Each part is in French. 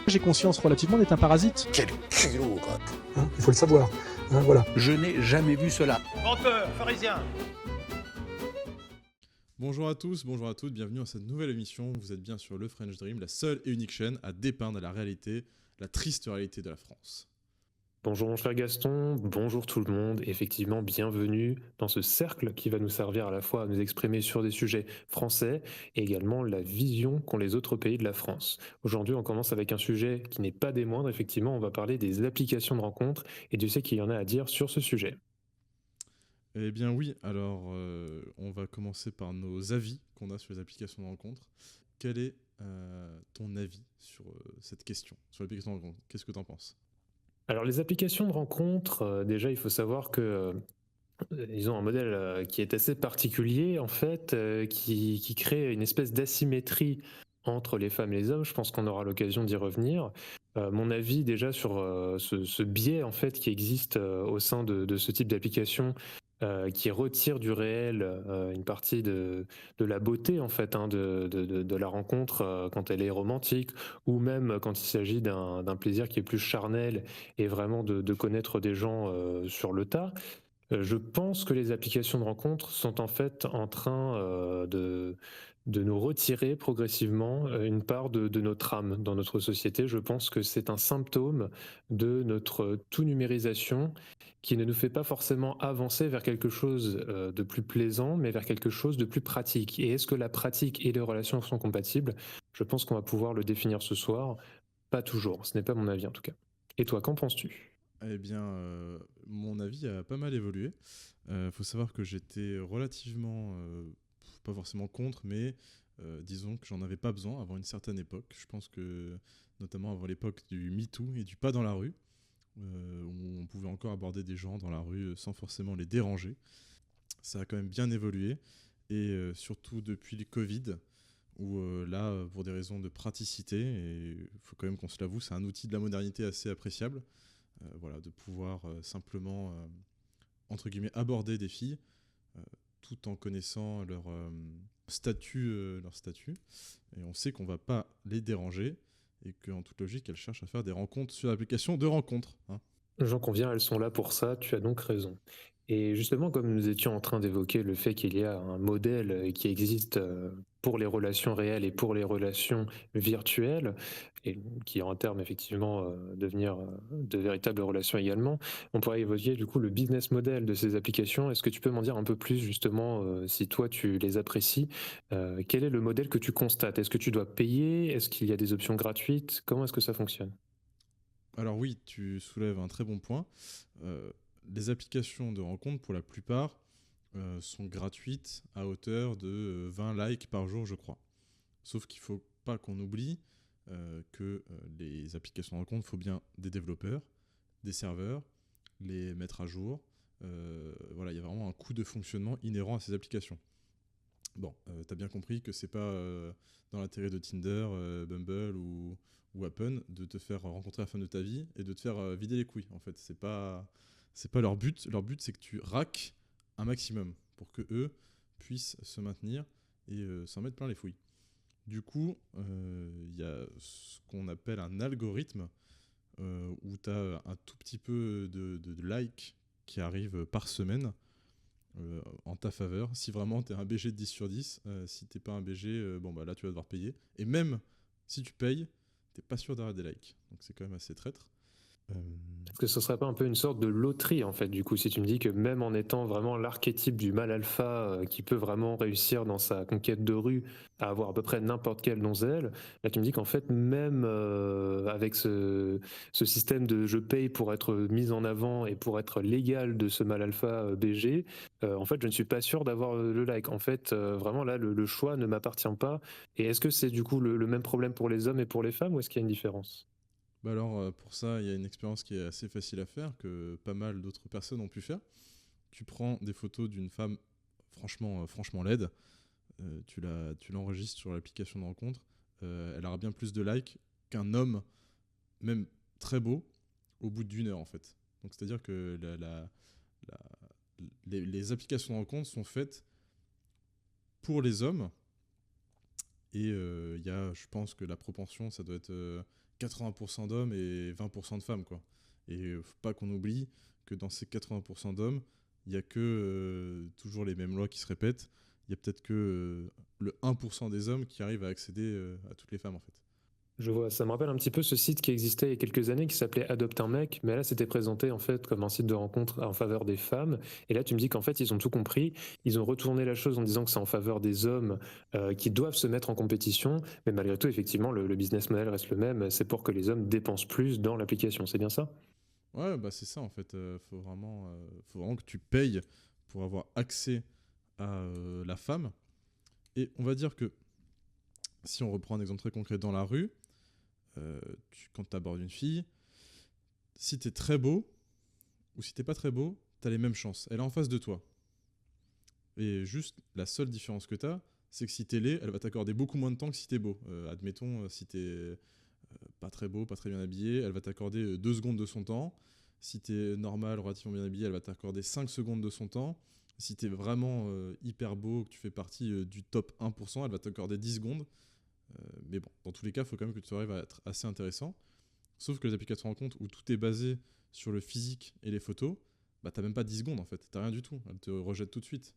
J'ai conscience relativement d'être un parasite. Quel culot, quoi. Il faut le savoir. Voilà. Je n'ai jamais vu cela. Menteur, pharisien. Bonjour à tous, bonjour à toutes, bienvenue dans cette nouvelle émission. Vous êtes bien sur le French Dream, la seule et unique chaîne à dépeindre la réalité, la triste réalité de la France. Bonjour mon cher Gaston, bonjour tout le monde, effectivement bienvenue dans ce cercle qui va nous servir à la fois à nous exprimer sur des sujets français et également la vision qu'ont les autres pays de la France. Aujourd'hui on commence avec un sujet qui n'est pas des moindres, effectivement on va parler des applications de rencontres et Dieu sait qu'il y en a à dire sur ce sujet. Eh bien oui, alors on va commencer par nos avis qu'on a sur les applications de rencontres. Quel est ton avis sur cette question, sur l'application de rencontre? Qu'est-ce que tu en penses? Alors les applications de rencontres, déjà il faut savoir que ils ont un modèle qui est assez particulier en fait, qui crée une espèce d'asymétrie entre les femmes et les hommes. Je pense qu'on aura l'occasion d'y revenir. Mon avis déjà sur ce biais en fait qui existe au sein de ce type d'application, qui retire du réel une partie de la beauté en fait de la rencontre quand elle est romantique ou même quand il s'agit d'un plaisir qui est plus charnel et vraiment de connaître des gens sur le tas. Je pense que les applications de rencontres sont en fait en train de nous retirer progressivement une part de notre âme dans notre société. Je pense que c'est un symptôme de notre tout-numérisation qui ne nous fait pas forcément avancer vers quelque chose de plus plaisant, mais vers quelque chose de plus pratique. Et est-ce que la pratique et les relations sont compatibles? Je pense qu'on va pouvoir le définir ce soir. Pas toujours, ce n'est pas mon avis en tout cas. Et toi, qu'en penses-tu? Eh bien, mon avis a pas mal évolué. Faut savoir que j'étais relativement, pas forcément contre, mais disons que j'en avais pas besoin avant une certaine époque. Je pense que, notamment avant l'époque du MeToo et du pas dans la rue, où on pouvait encore aborder des gens dans la rue sans forcément les déranger. Ça a quand même bien évolué, et surtout depuis le Covid, où là, pour des raisons de praticité, et il faut quand même qu'on se l'avoue, c'est un outil de la modernité assez appréciable. Voilà, de pouvoir simplement, entre guillemets, aborder des filles tout en connaissant leur statut. Et on sait qu'on va pas les déranger et qu'en toute logique, elles cherchent à faire des rencontres sur l'application de rencontres. Hein. J'en conviens, elles sont là pour ça, tu as donc raison. Et justement, comme nous étions en train d'évoquer le fait qu'il y a un modèle qui existe pour les relations réelles et pour les relations virtuelles, et qui en termes effectivement devenir de véritables relations également, on pourrait évoquer du coup le business model de ces applications. Est-ce que tu peux m'en dire un peu plus justement si toi tu les apprécies? Quel est le modèle que tu constates? Est-ce que tu dois payer? Est-ce qu'il y a des options gratuites? Comment est-ce que ça fonctionne? Alors oui, tu soulèves un très bon point. Les applications de rencontres, pour la plupart, sont gratuites à hauteur de 20 likes par jour, je crois. Sauf qu'il ne faut pas qu'on oublie que les applications de rencontre, il faut bien des développeurs, des serveurs, les mettre à jour. Voilà, il y a vraiment un coût de fonctionnement inhérent à ces applications. Bon, tu as bien compris que c'est pas dans l'intérêt de Tinder, Bumble ou Happen de te faire rencontrer la femme de ta vie et de te faire vider les couilles. En fait, c'est pas leur but. Leur but, c'est que tu raques un maximum pour que eux puissent se maintenir et s'en mettre plein les fouilles. Du coup, il y a ce qu'on appelle un algorithme où tu as un tout petit peu de likes qui arrivent par semaine en ta faveur. Si vraiment tu es un BG de 10 sur 10, si t'es pas un BG, bon bah là tu vas devoir payer. Et même si tu payes, t'es pas sûr d'avoir des likes. Donc c'est quand même assez traître. Est-ce que ce serait pas un peu une sorte de loterie en fait, du coup, si tu me dis que même en étant vraiment l'archétype du mâle alpha qui peut vraiment réussir dans sa conquête de rue à avoir à peu près n'importe quelle donzelle, là tu me dis qu'en fait même avec ce système de je paye pour être mis en avant et pour être l'égal de ce mâle alpha BG, en fait je ne suis pas sûr d'avoir le like. En fait vraiment là le choix ne m'appartient pas. Et est-ce que c'est du coup le même problème pour les hommes et pour les femmes ou est-ce qu'il y a une différence? Bah alors pour ça, il y a une expérience qui est assez facile à faire, que pas mal d'autres personnes ont pu faire. Tu prends des photos d'une femme franchement laide, tu l'enregistres sur l'application de rencontre, elle aura bien plus de likes qu'un homme, même très beau, au bout d'une heure en fait. Donc c'est-à-dire que la- les applications de rencontre sont faites pour les hommes Et je pense que la proportion, ça doit être 80% d'hommes et 20% de femmes, quoi. Et faut pas qu'on oublie que dans ces 80% d'hommes, il y a que toujours les mêmes lois qui se répètent. Il y a peut-être que le 1% des hommes qui arrivent à accéder à toutes les femmes, en fait. Je vois, ça me rappelle un petit peu ce site qui existait il y a quelques années qui s'appelait Adopte un mec, mais là c'était présenté en fait comme un site de rencontre en faveur des femmes. Et là tu me dis qu'en fait ils ont tout compris, ils ont retourné la chose en disant que c'est en faveur des hommes qui doivent se mettre en compétition, mais malgré tout effectivement le business model reste le même, c'est pour que les hommes dépensent plus dans l'application, c'est bien ça? Ouais, bah c'est ça, en fait. Faut vraiment que tu payes pour avoir accès à la femme. Et on va dire que, si on reprend un exemple très concret dans la rue, quand tu abordes une fille, si t'es très beau ou si t'es pas très beau, t'as les mêmes chances. Elle est en face de toi. Et juste, la seule différence que t'as, c'est que si t'es laid, elle va t'accorder beaucoup moins de temps que si t'es beau. Admettons, si t'es pas très beau, pas très bien habillé, elle va t'accorder 2 secondes de son temps. Si t'es normal, relativement bien habillé, elle va t'accorder 5 secondes de son temps. Si t'es vraiment hyper beau, que tu fais partie du top 1%, elle va t'accorder 10 secondes. Mais bon, dans tous les cas, il faut quand même que tu arrives à être assez intéressant. Sauf que les applications de rencontre où tout est basé sur le physique et les photos, bah t'as même pas 10 secondes en fait, t'as rien du tout, elle te rejette tout de suite.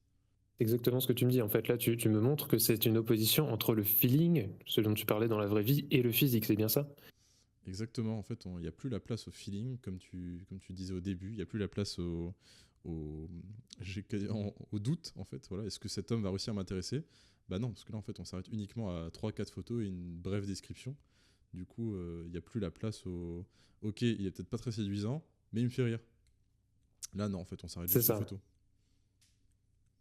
Exactement ce que tu me dis. En fait, là, tu me montres que c'est une opposition entre le feeling, ce dont tu parlais dans la vraie vie, et le physique, c'est bien ça? Exactement, en fait, il n'y a plus la place au feeling, comme tu disais au début, il n'y a plus la place au, au doute, en fait. Voilà. Est-ce que cet homme va réussir à m'intéresser? Bah non, parce que là, en fait, on s'arrête uniquement à 3-4 photos et une brève description. Du coup, il n'y a plus la place au... Ok, il est peut-être pas très séduisant, mais il me fait rire. Là, non, en fait, on s'arrête C'est juste aux ça. photos.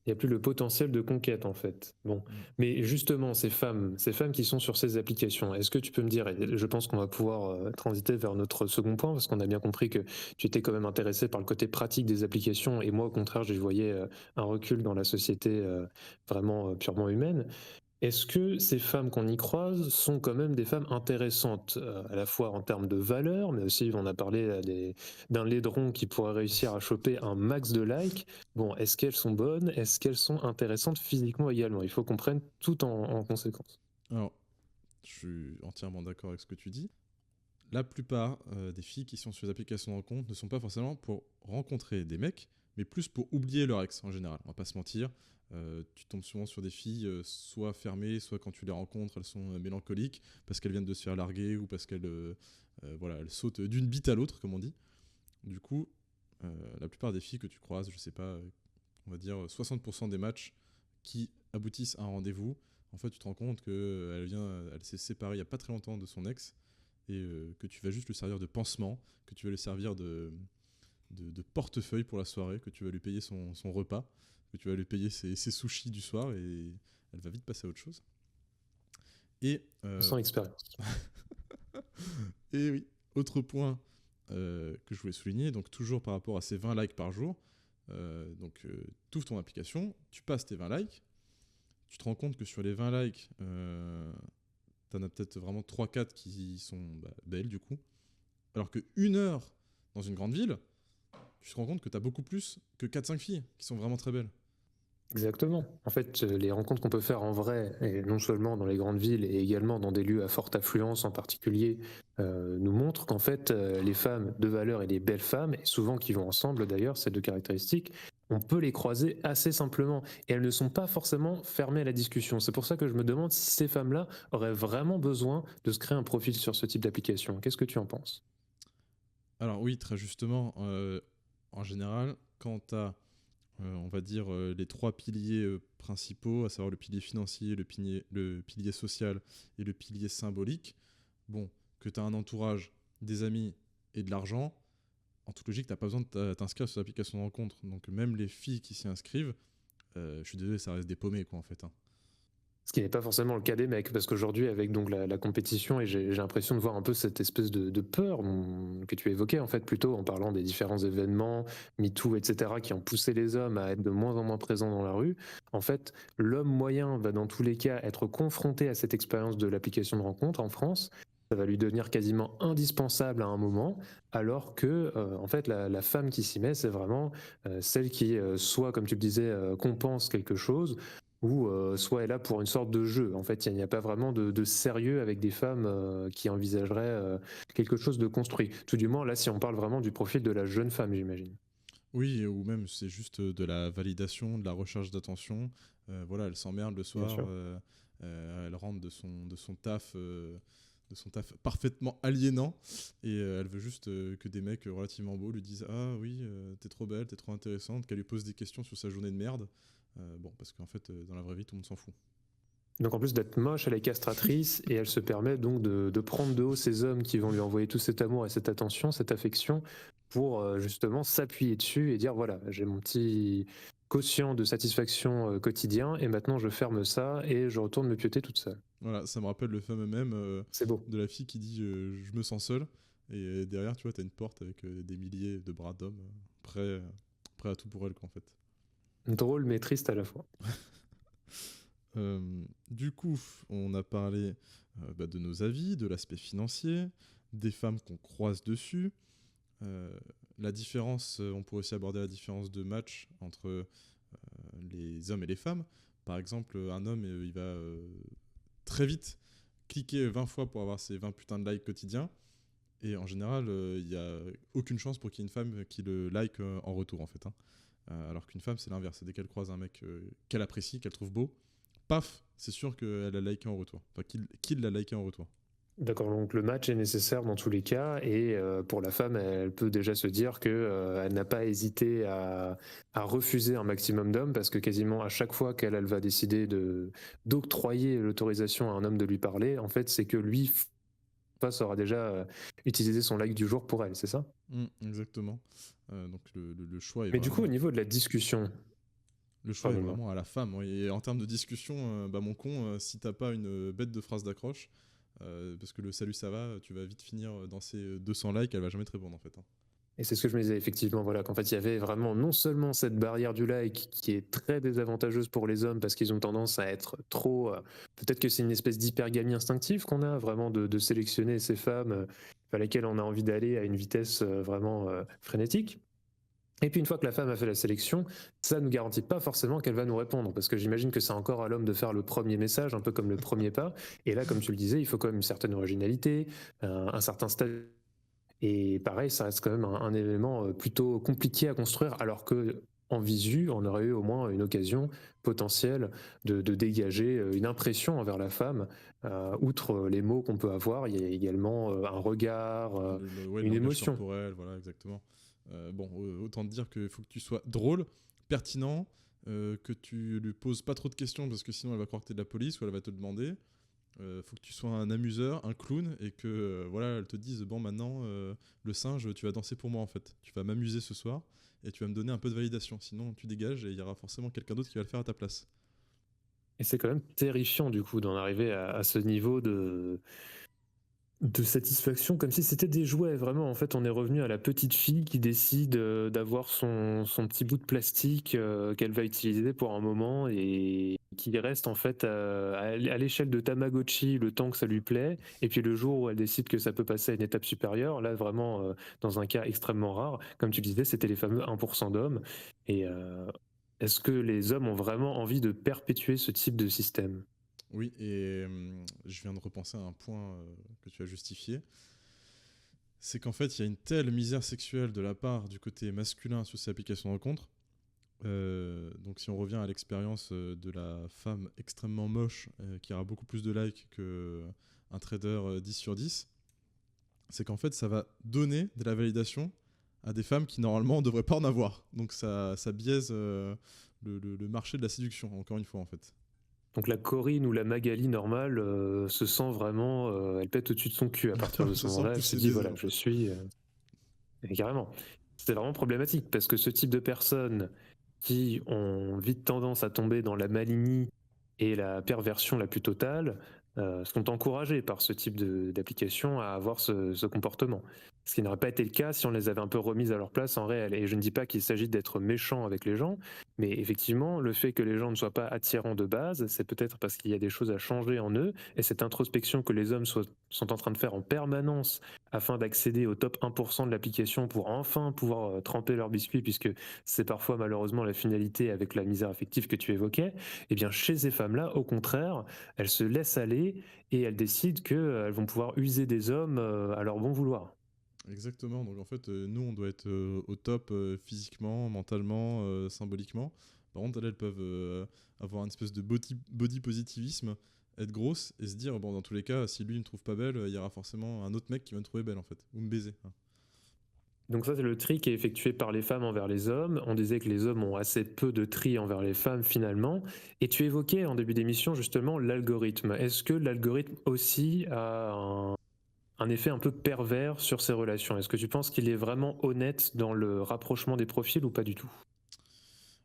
Il n'y a plus le potentiel de conquête en fait. Bon, mais justement, ces femmes qui sont sur ces applications, est-ce que tu peux me dire, et je pense qu'on va pouvoir transiter vers notre second point, parce qu'on a bien compris que tu étais quand même intéressé par le côté pratique des applications, et moi au contraire, je voyais un recul dans la société vraiment purement humaine. Est-ce que ces femmes qu'on y croise sont quand même des femmes intéressantes, à la fois en termes de valeur, mais aussi on a parlé d'un laidron qui pourrait réussir à choper un max de likes. Bon, est-ce qu'elles sont bonnes? Est-ce qu'elles sont intéressantes physiquement également? Il faut qu'on prenne tout en conséquence. Alors, je suis entièrement d'accord avec ce que tu dis. La plupart des filles qui sont sur les applications de rencontre ne sont pas forcément pour rencontrer des mecs, mais plus pour oublier leur ex en général. On va pas se mentir. Tu tombes souvent sur des filles soit fermées, soit quand tu les rencontres, elles sont mélancoliques parce qu'elles viennent de se faire larguer ou parce qu'elles elles sautent d'une bite à l'autre, comme on dit. Du coup, la plupart des filles que tu croises, je sais pas, on va dire 60% des matchs qui aboutissent à un rendez-vous, en fait, tu te rends compte qu'elle s'est séparée il y a pas très longtemps de son ex et que tu vas juste lui servir de pansement, que tu vas lui servir de portefeuille pour la soirée, que tu vas lui payer son repas, que tu vas lui payer ses sushis du soir et elle va vite passer à autre chose. Et, Sans expérience. et oui, autre point que je voulais souligner, donc toujours par rapport à ces 20 likes par jour, tu ouvres ton application, tu passes tes 20 likes, tu te rends compte que sur les 20 likes, t'en as peut-être vraiment 3-4 qui sont belles du coup, alors que 1 heure dans une grande ville, tu te rends compte que t'as beaucoup plus que 4-5 filles qui sont vraiment très belles. Exactement. En fait, les rencontres qu'on peut faire en vrai, et non seulement dans les grandes villes, et également dans des lieux à forte affluence en particulier, nous montrent qu'en fait, les femmes de valeur et les belles femmes, et souvent qui vont ensemble d'ailleurs, ces deux caractéristiques, on peut les croiser assez simplement. Et elles ne sont pas forcément fermées à la discussion. C'est pour ça que je me demande si ces femmes-là auraient vraiment besoin de se créer un profil sur ce type d'application. Qu'est-ce que tu en penses? Alors oui, très justement, en général, quand t'as on va dire les 3 piliers principaux, à savoir le pilier financier, le pilier social et le pilier symbolique. Bon, que tu as un entourage, des amis et de l'argent, en toute logique, tu n'as pas besoin de t'inscrire sur l'application de rencontre. Donc même les filles qui s'y inscrivent, je suis désolé, ça reste des paumés quoi en fait. Hein. Ce qui n'est pas forcément le cas des mecs, parce qu'aujourd'hui, avec donc la compétition, et j'ai l'impression de voir un peu cette espèce de peur que tu évoquais en fait plutôt en parlant des différents événements, MeToo, etc., qui ont poussé les hommes à être de moins en moins présents dans la rue. En fait, l'homme moyen va dans tous les cas être confronté à cette expérience de l'application de rencontre en France. Ça va lui devenir quasiment indispensable à un moment, alors que en fait la femme qui s'y met, c'est vraiment celle qui soit, comme tu le disais, compense quelque chose, ou soit est là pour une sorte de jeu. En fait, il n'y a pas vraiment de sérieux avec des femmes qui envisageraient quelque chose de construit. Tout du moins, là, si on parle vraiment du profil de la jeune femme, j'imagine. Oui, ou même c'est juste de la validation, de la recherche d'attention. Voilà, elle s'emmerde le soir, sûr. elle rentre de son taf, parfaitement aliénant, et elle veut juste que des mecs relativement beaux lui disent ah oui, t'es trop belle, t'es trop intéressante, qu'elle lui pose des questions sur sa journée de merde. Bon, parce qu'en fait, dans la vraie vie, tout le monde s'en fout. Donc en plus d'être moche, elle est castratrice et elle se permet donc de prendre de haut ces hommes qui vont lui envoyer tout cet amour et cette attention, cette affection, pour justement s'appuyer dessus et dire voilà, j'ai mon petit quotient de satisfaction quotidien et maintenant je ferme ça et je retourne me pioter toute seule. Voilà, ça me rappelle le fameux mème C'est beau. de la fille qui dit je me sens seule, et derrière, tu vois, t'as une porte avec des milliers de bras d'hommes prêts à tout pour elle, quoi, en fait. Drôle mais triste à la fois. Du coup, on a parlé de nos avis, de l'aspect financier, des femmes qu'on croise dessus. La différence, on pourrait aussi aborder la différence de match entre les hommes et les femmes. Par exemple, un homme, il va très vite cliquer 20 fois pour avoir ses 20 putains de likes quotidiens. Et en général, il n'y a aucune chance pour qu'il y ait une femme qui le like en retour, en fait. Hein. Alors qu'une femme, c'est l'inverse. Dès qu'elle croise un mec qu'elle apprécie, qu'elle trouve beau, paf, c'est sûr qu'elle a liké en retour. Enfin, qu'il l'a liké en retour. D'accord, donc le match est nécessaire dans tous les cas et pour la femme, elle peut déjà se dire que elle n'a pas hésité à refuser un maximum d'hommes parce que quasiment à chaque fois qu'elle va décider d'octroyer l'autorisation à un homme de lui parler, en fait, c'est que lui face aura déjà utilisé son like du jour pour elle, c'est ça? Exactement. Donc le choix est Mais du coup, au vraiment... niveau de la discussion, Le choix est pardonne-moi. vraiment à la femme. Ouais. Et en termes de discussion, mon con, si t'as pas une bête de phrase d'accroche, parce que le salut ça va, tu vas vite finir dans ces 200 likes, elle va jamais te répondre, en fait. Hein. Et c'est ce que je me disais effectivement, voilà, qu'en fait il y avait vraiment non seulement cette barrière du like qui est très désavantageuse pour les hommes parce qu'ils ont tendance à être trop, peut-être que c'est une espèce d'hypergamie instinctive qu'on a vraiment de sélectionner ces femmes vers lesquelles on a envie d'aller à une vitesse vraiment frénétique. Et puis une fois que la femme a fait la sélection, ça ne nous garantit pas forcément qu'elle va nous répondre, parce que j'imagine que c'est encore à l'homme de faire le premier message, un peu comme le premier pas. Et là, comme tu le disais, il faut quand même une certaine originalité, un certain stade. Et pareil, ça reste quand même un élément plutôt compliqué à construire, alors que en visu, on aurait eu au moins une occasion potentielle de dégager une impression envers la femme. Outre les mots qu'on peut avoir, il y a également un regard, Ouais, le une langage émotion. corporel, voilà, exactement. Bon, autant te dire qu'il faut que tu sois drôle, pertinent, que tu lui poses pas trop de questions parce que sinon elle va croire que t'es de la police ou elle va te le demander. Faut que tu sois un amuseur, un clown, et que voilà, elle te dise bon, maintenant le singe, tu vas danser pour moi, en fait. Tu vas m'amuser ce soir et tu vas me donner un peu de validation. Sinon, tu dégages et il y aura forcément quelqu'un d'autre qui va le faire à ta place. Et c'est quand même terrifiant du coup d'en arriver à ce niveau de satisfaction, comme si c'était des jouets. Vraiment, en fait, on est revenu à la petite fille qui décide d'avoir son petit bout de plastique qu'elle va utiliser pour un moment et qui reste en fait à l'échelle de Tamagotchi le temps que ça lui plaît. Et puis le jour où elle décide que ça peut passer à une étape supérieure, là vraiment, dans un cas extrêmement rare, comme tu disais, c'était les fameux 1% d'hommes. Et est-ce que les hommes ont vraiment envie de perpétuer ce type de système? Oui, et je viens de repenser à un point que tu as justifié. C'est qu'en fait, il y a une telle misère sexuelle de la part du côté masculin sur ces applications de rencontres. Donc si on revient à l'expérience de la femme extrêmement moche qui aura beaucoup plus de likes qu'un trader 10 sur 10, c'est qu'en fait, ça va donner de la validation à des femmes qui normalement ne devraient pas en avoir. Donc ça biaise le marché de la séduction, encore une fois, en fait. Donc la Corinne ou la Magali normale se sent vraiment, elle pète au-dessus de son cul à partir de Elle ce se sent moment-là. Elle se pousser dit des voilà, ailes, en je fait. suis et carrément. C'est vraiment problématique parce que ce type de personnes qui ont vite tendance à tomber dans la maligne et la perversion la plus totale sont encouragées par ce type d'application à avoir ce comportement. Ce qui n'aurait pas été le cas si on les avait un peu remises à leur place en réel. Et je ne dis pas qu'il s'agit d'être méchant avec les gens, mais effectivement, le fait que les gens ne soient pas attirants de base, c'est peut-être parce qu'il y a des choses à changer en eux, et cette introspection que les hommes sont en train de faire en permanence afin d'accéder au top 1% de l'application pour enfin pouvoir tremper leur biscuit, puisque c'est parfois malheureusement la finalité avec la misère affective que tu évoquais, et bien chez ces femmes-là, au contraire, elles se laissent aller et elles décident qu'elles vont pouvoir user des hommes à leur bon vouloir. Exactement, donc en fait, nous, on doit être au top physiquement, mentalement, symboliquement. Par contre, elles peuvent avoir une espèce de body positivisme, être grosses et se dire, bon, dans tous les cas, si lui ne me trouve pas belle, il y aura forcément un autre mec qui va me trouver belle, en fait, ou me baiser. Hein. Donc ça, c'est le tri qui est effectué par les femmes envers les hommes. On disait que les hommes ont assez peu de tri envers les femmes finalement. Et tu évoquais en début d'émission justement l'algorithme. Est-ce que l'algorithme aussi a un effet un peu pervers sur ces relations? Est-ce que tu penses qu'il est vraiment honnête dans le rapprochement des profils ou pas du tout?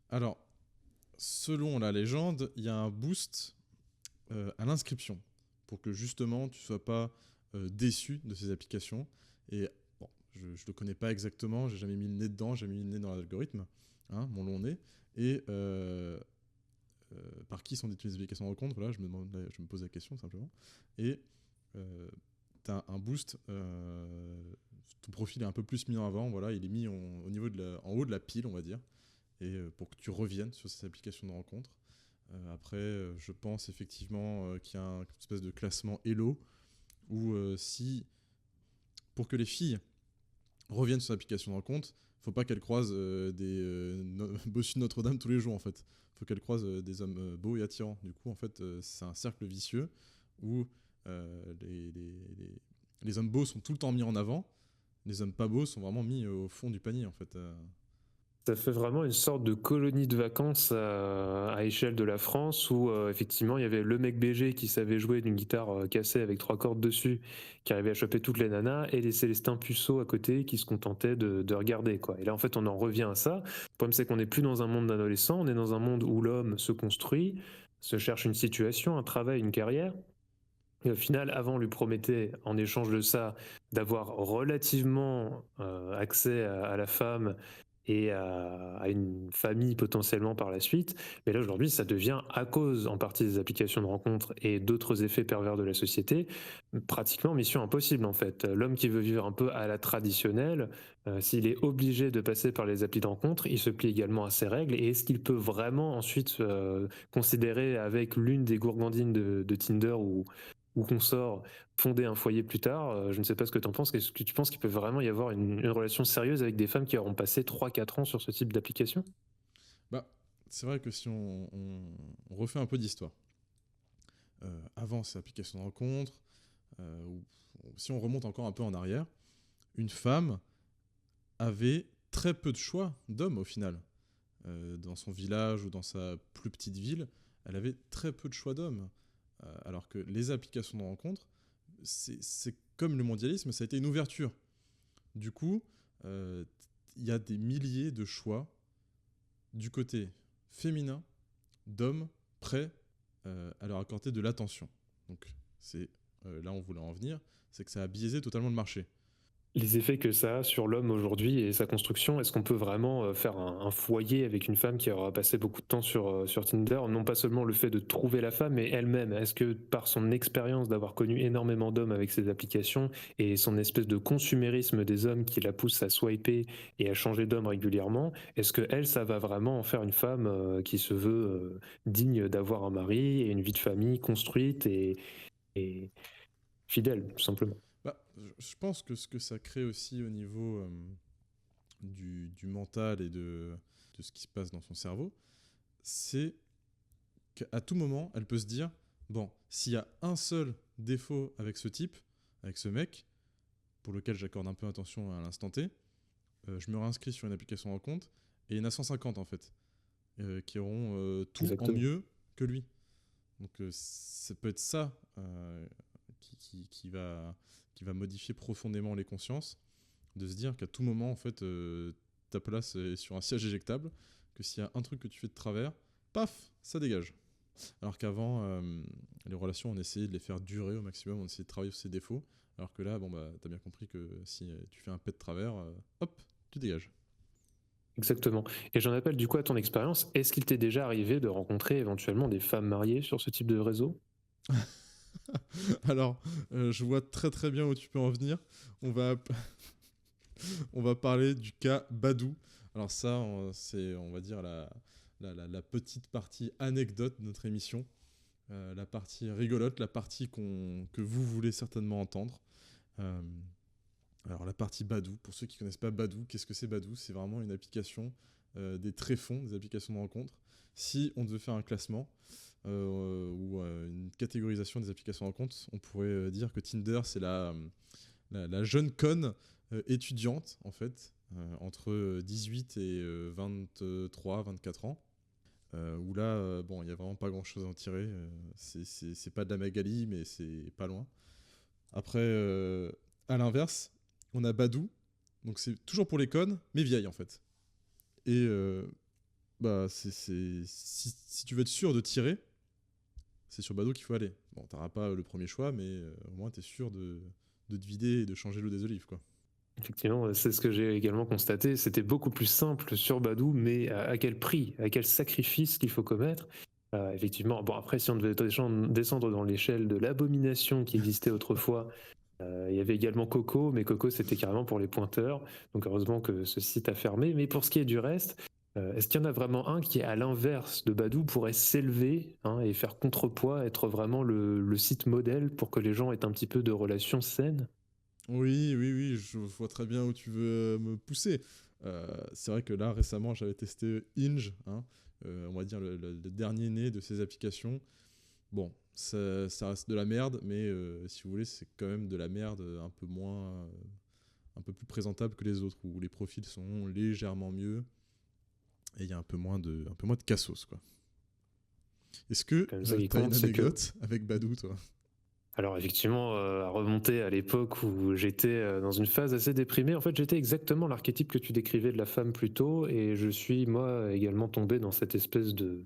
Alors, selon la légende, il y a un boost à l'inscription pour que justement tu sois pas déçu de ces applications. Et bon, je ne le connais pas exactement, j'ai jamais mis le nez dedans, j'ai jamais mis le nez dans l'algorithme, hein, mon long nez. Et par qui sont détenues les applications de rencontre, voilà, je me pose la question simplement. Et tu as un boost, ton profil est un peu plus mis en avant, voilà, il est mis au niveau en haut de la pile, on va dire, et pour que tu reviennes sur ces applications de rencontre. Après, je pense effectivement qu'il y a une espèce de classement Elo, où si, pour que les filles reviennent sur l'application de rencontre, faut pas qu'elles croisent des bossus de Notre-Dame tous les jours, en fait. Faut qu'elles croisent des hommes beaux et attirants. Du coup, en fait, c'est un cercle vicieux où les hommes beaux sont tout le temps mis en avant, les hommes pas beaux sont vraiment mis au fond du panier, en fait. Ça fait vraiment une sorte de colonie de vacances à échelle de la France où effectivement il y avait le mec BG qui savait jouer d'une guitare cassée avec 3 cordes dessus, qui arrivait à choper toutes les nanas, et les Célestins puceaux à côté qui se contentaient de regarder, quoi. Et là en fait on en revient à ça. Le problème c'est qu'on n'est plus dans un monde d'adolescents, on est dans un monde où l'homme se construit, se cherche une situation, un travail, une carrière. Et au final, avant, on lui promettait, en échange de ça, d'avoir relativement accès à la femme et à une famille potentiellement par la suite. Mais là, aujourd'hui, ça devient, à cause en partie des applications de rencontres et d'autres effets pervers de la société, pratiquement mission impossible en fait. L'homme qui veut vivre un peu à la traditionnelle, s'il est obligé de passer par les applis de rencontre, il se plie également à ses règles. Et est-ce qu'il peut vraiment ensuite considérer avec l'une des gourgandines de Tinder ou qu'on sort fonder un foyer plus tard? Je ne sais pas ce que tu en penses. Est-ce que tu penses qu'il peut vraiment y avoir une relation sérieuse avec des femmes qui auront passé 3-4 ans sur ce type d'application? Bah, c'est vrai que si on refait un peu d'histoire, avant ces applications de rencontres, ou si on remonte encore un peu en arrière, une femme avait très peu de choix d'hommes au final. Dans son village ou dans sa plus petite ville, elle avait très peu de choix d'hommes. Alors que les applications de rencontres, c'est comme le mondialisme, ça a été une ouverture. Du coup, il y a des milliers de choix du côté féminin d'hommes prêts à leur accorder de l'attention. Donc, c'est là où on voulait en venir, c'est que ça a biaisé totalement le marché. Les effets que ça a sur l'homme aujourd'hui et sa construction, est-ce qu'on peut vraiment faire un foyer avec une femme qui aura passé beaucoup de temps sur Tinder? Non pas seulement le fait de trouver la femme, mais elle-même. Est-ce que par son expérience d'avoir connu énormément d'hommes avec ces applications et son espèce de consumérisme des hommes qui la pousse à swiper et à changer d'homme régulièrement, est-ce que elle, ça va vraiment en faire une femme qui se veut digne d'avoir un mari et une vie de famille construite et fidèle, tout simplement? Bah, je pense que ce que ça crée aussi au niveau du mental et de ce qui se passe dans son cerveau, c'est qu'à tout moment, elle peut se dire, bon, s'il y a un seul défaut avec ce type, avec ce mec, pour lequel j'accorde un peu attention à l'instant T, je me réinscris sur une application de rencontre, et il y en a 150 en fait, qui auront tout Exactement. en mieux que lui. Donc ça peut être ça qui va modifier profondément les consciences, de se dire qu'à tout moment, en fait, ta place est sur un siège éjectable, que s'il y a un truc que tu fais de travers, paf, ça dégage. Alors qu'avant, les relations, on essayait de les faire durer au maximum, on essayait de travailler sur ses défauts. Alors que là, bon, bah, t'as bien compris que si tu fais un pet de travers, hop, tu dégages. Exactement. Et j'en appelle du coup à ton expérience. Est-ce qu'il t'est déjà arrivé de rencontrer éventuellement des femmes mariées sur ce type de réseau? Alors, je vois très très bien où tu peux en venir. On va, on va parler du cas Badou. Alors ça, c'est, on va dire, la petite partie anecdote de notre émission. La partie rigolote, la partie que vous voulez certainement entendre. Euh, alors la partie Badou, pour ceux qui ne connaissent pas Badou, qu'est-ce que c'est Badou? C'est vraiment une application des tréfonds, des applications de rencontre. Si on devait faire un classement ou une catégorisation des applications de rencontre, on pourrait dire que Tinder, c'est la jeune conne étudiante, en fait, entre 18 et 23, 24 ans. Où là, bon, il n'y a vraiment pas grand-chose à en tirer. C'est pas de la Magali, mais c'est pas loin. Après, à l'inverse, on a Badou. Donc c'est toujours pour les connes, mais vieilles en fait. Et bah, si tu veux être sûr de tirer, c'est sur Badou qu'il faut aller. Bon, t'auras pas le premier choix, mais au moins t'es sûr de te vider et de changer l'eau des olives, quoi. Effectivement, c'est ce que j'ai également constaté. C'était beaucoup plus simple sur Badou, mais à quel prix, à quel sacrifice qu'il faut commettre? Effectivement, bon après, si on devait descendre dans l'échelle de l'abomination qui existait autrefois, il y avait également Coco, mais Coco c'était carrément pour les pointeurs. Donc heureusement que ce site a fermé. Mais pour ce qui est du reste, est-ce qu'il y en a vraiment un qui, à l'inverse de Badou, pourrait s'élever et faire contrepoids, être vraiment le site modèle pour que les gens aient un petit peu de relations saines? Oui, oui, oui, je vois très bien où tu veux me pousser. C'est vrai que là, récemment, j'avais testé Hinge, hein, on va dire le dernier né de ces applications. Bon, ça reste de la merde, mais si vous voulez, c'est quand même de la merde un peu moins, un peu plus présentable que les autres, où les profils sont légèrement mieux et il y a un peu moins de cassos, quoi. Est-ce que Comme ça qui t'as une compte, c'est que anecdote avec Badou, toi? alors effectivement, à remonter à l'époque où j'étais dans une phase assez déprimée, en fait j'étais exactement l'archétype que tu décrivais de la femme plus tôt, et je suis moi également tombé dans cette espèce de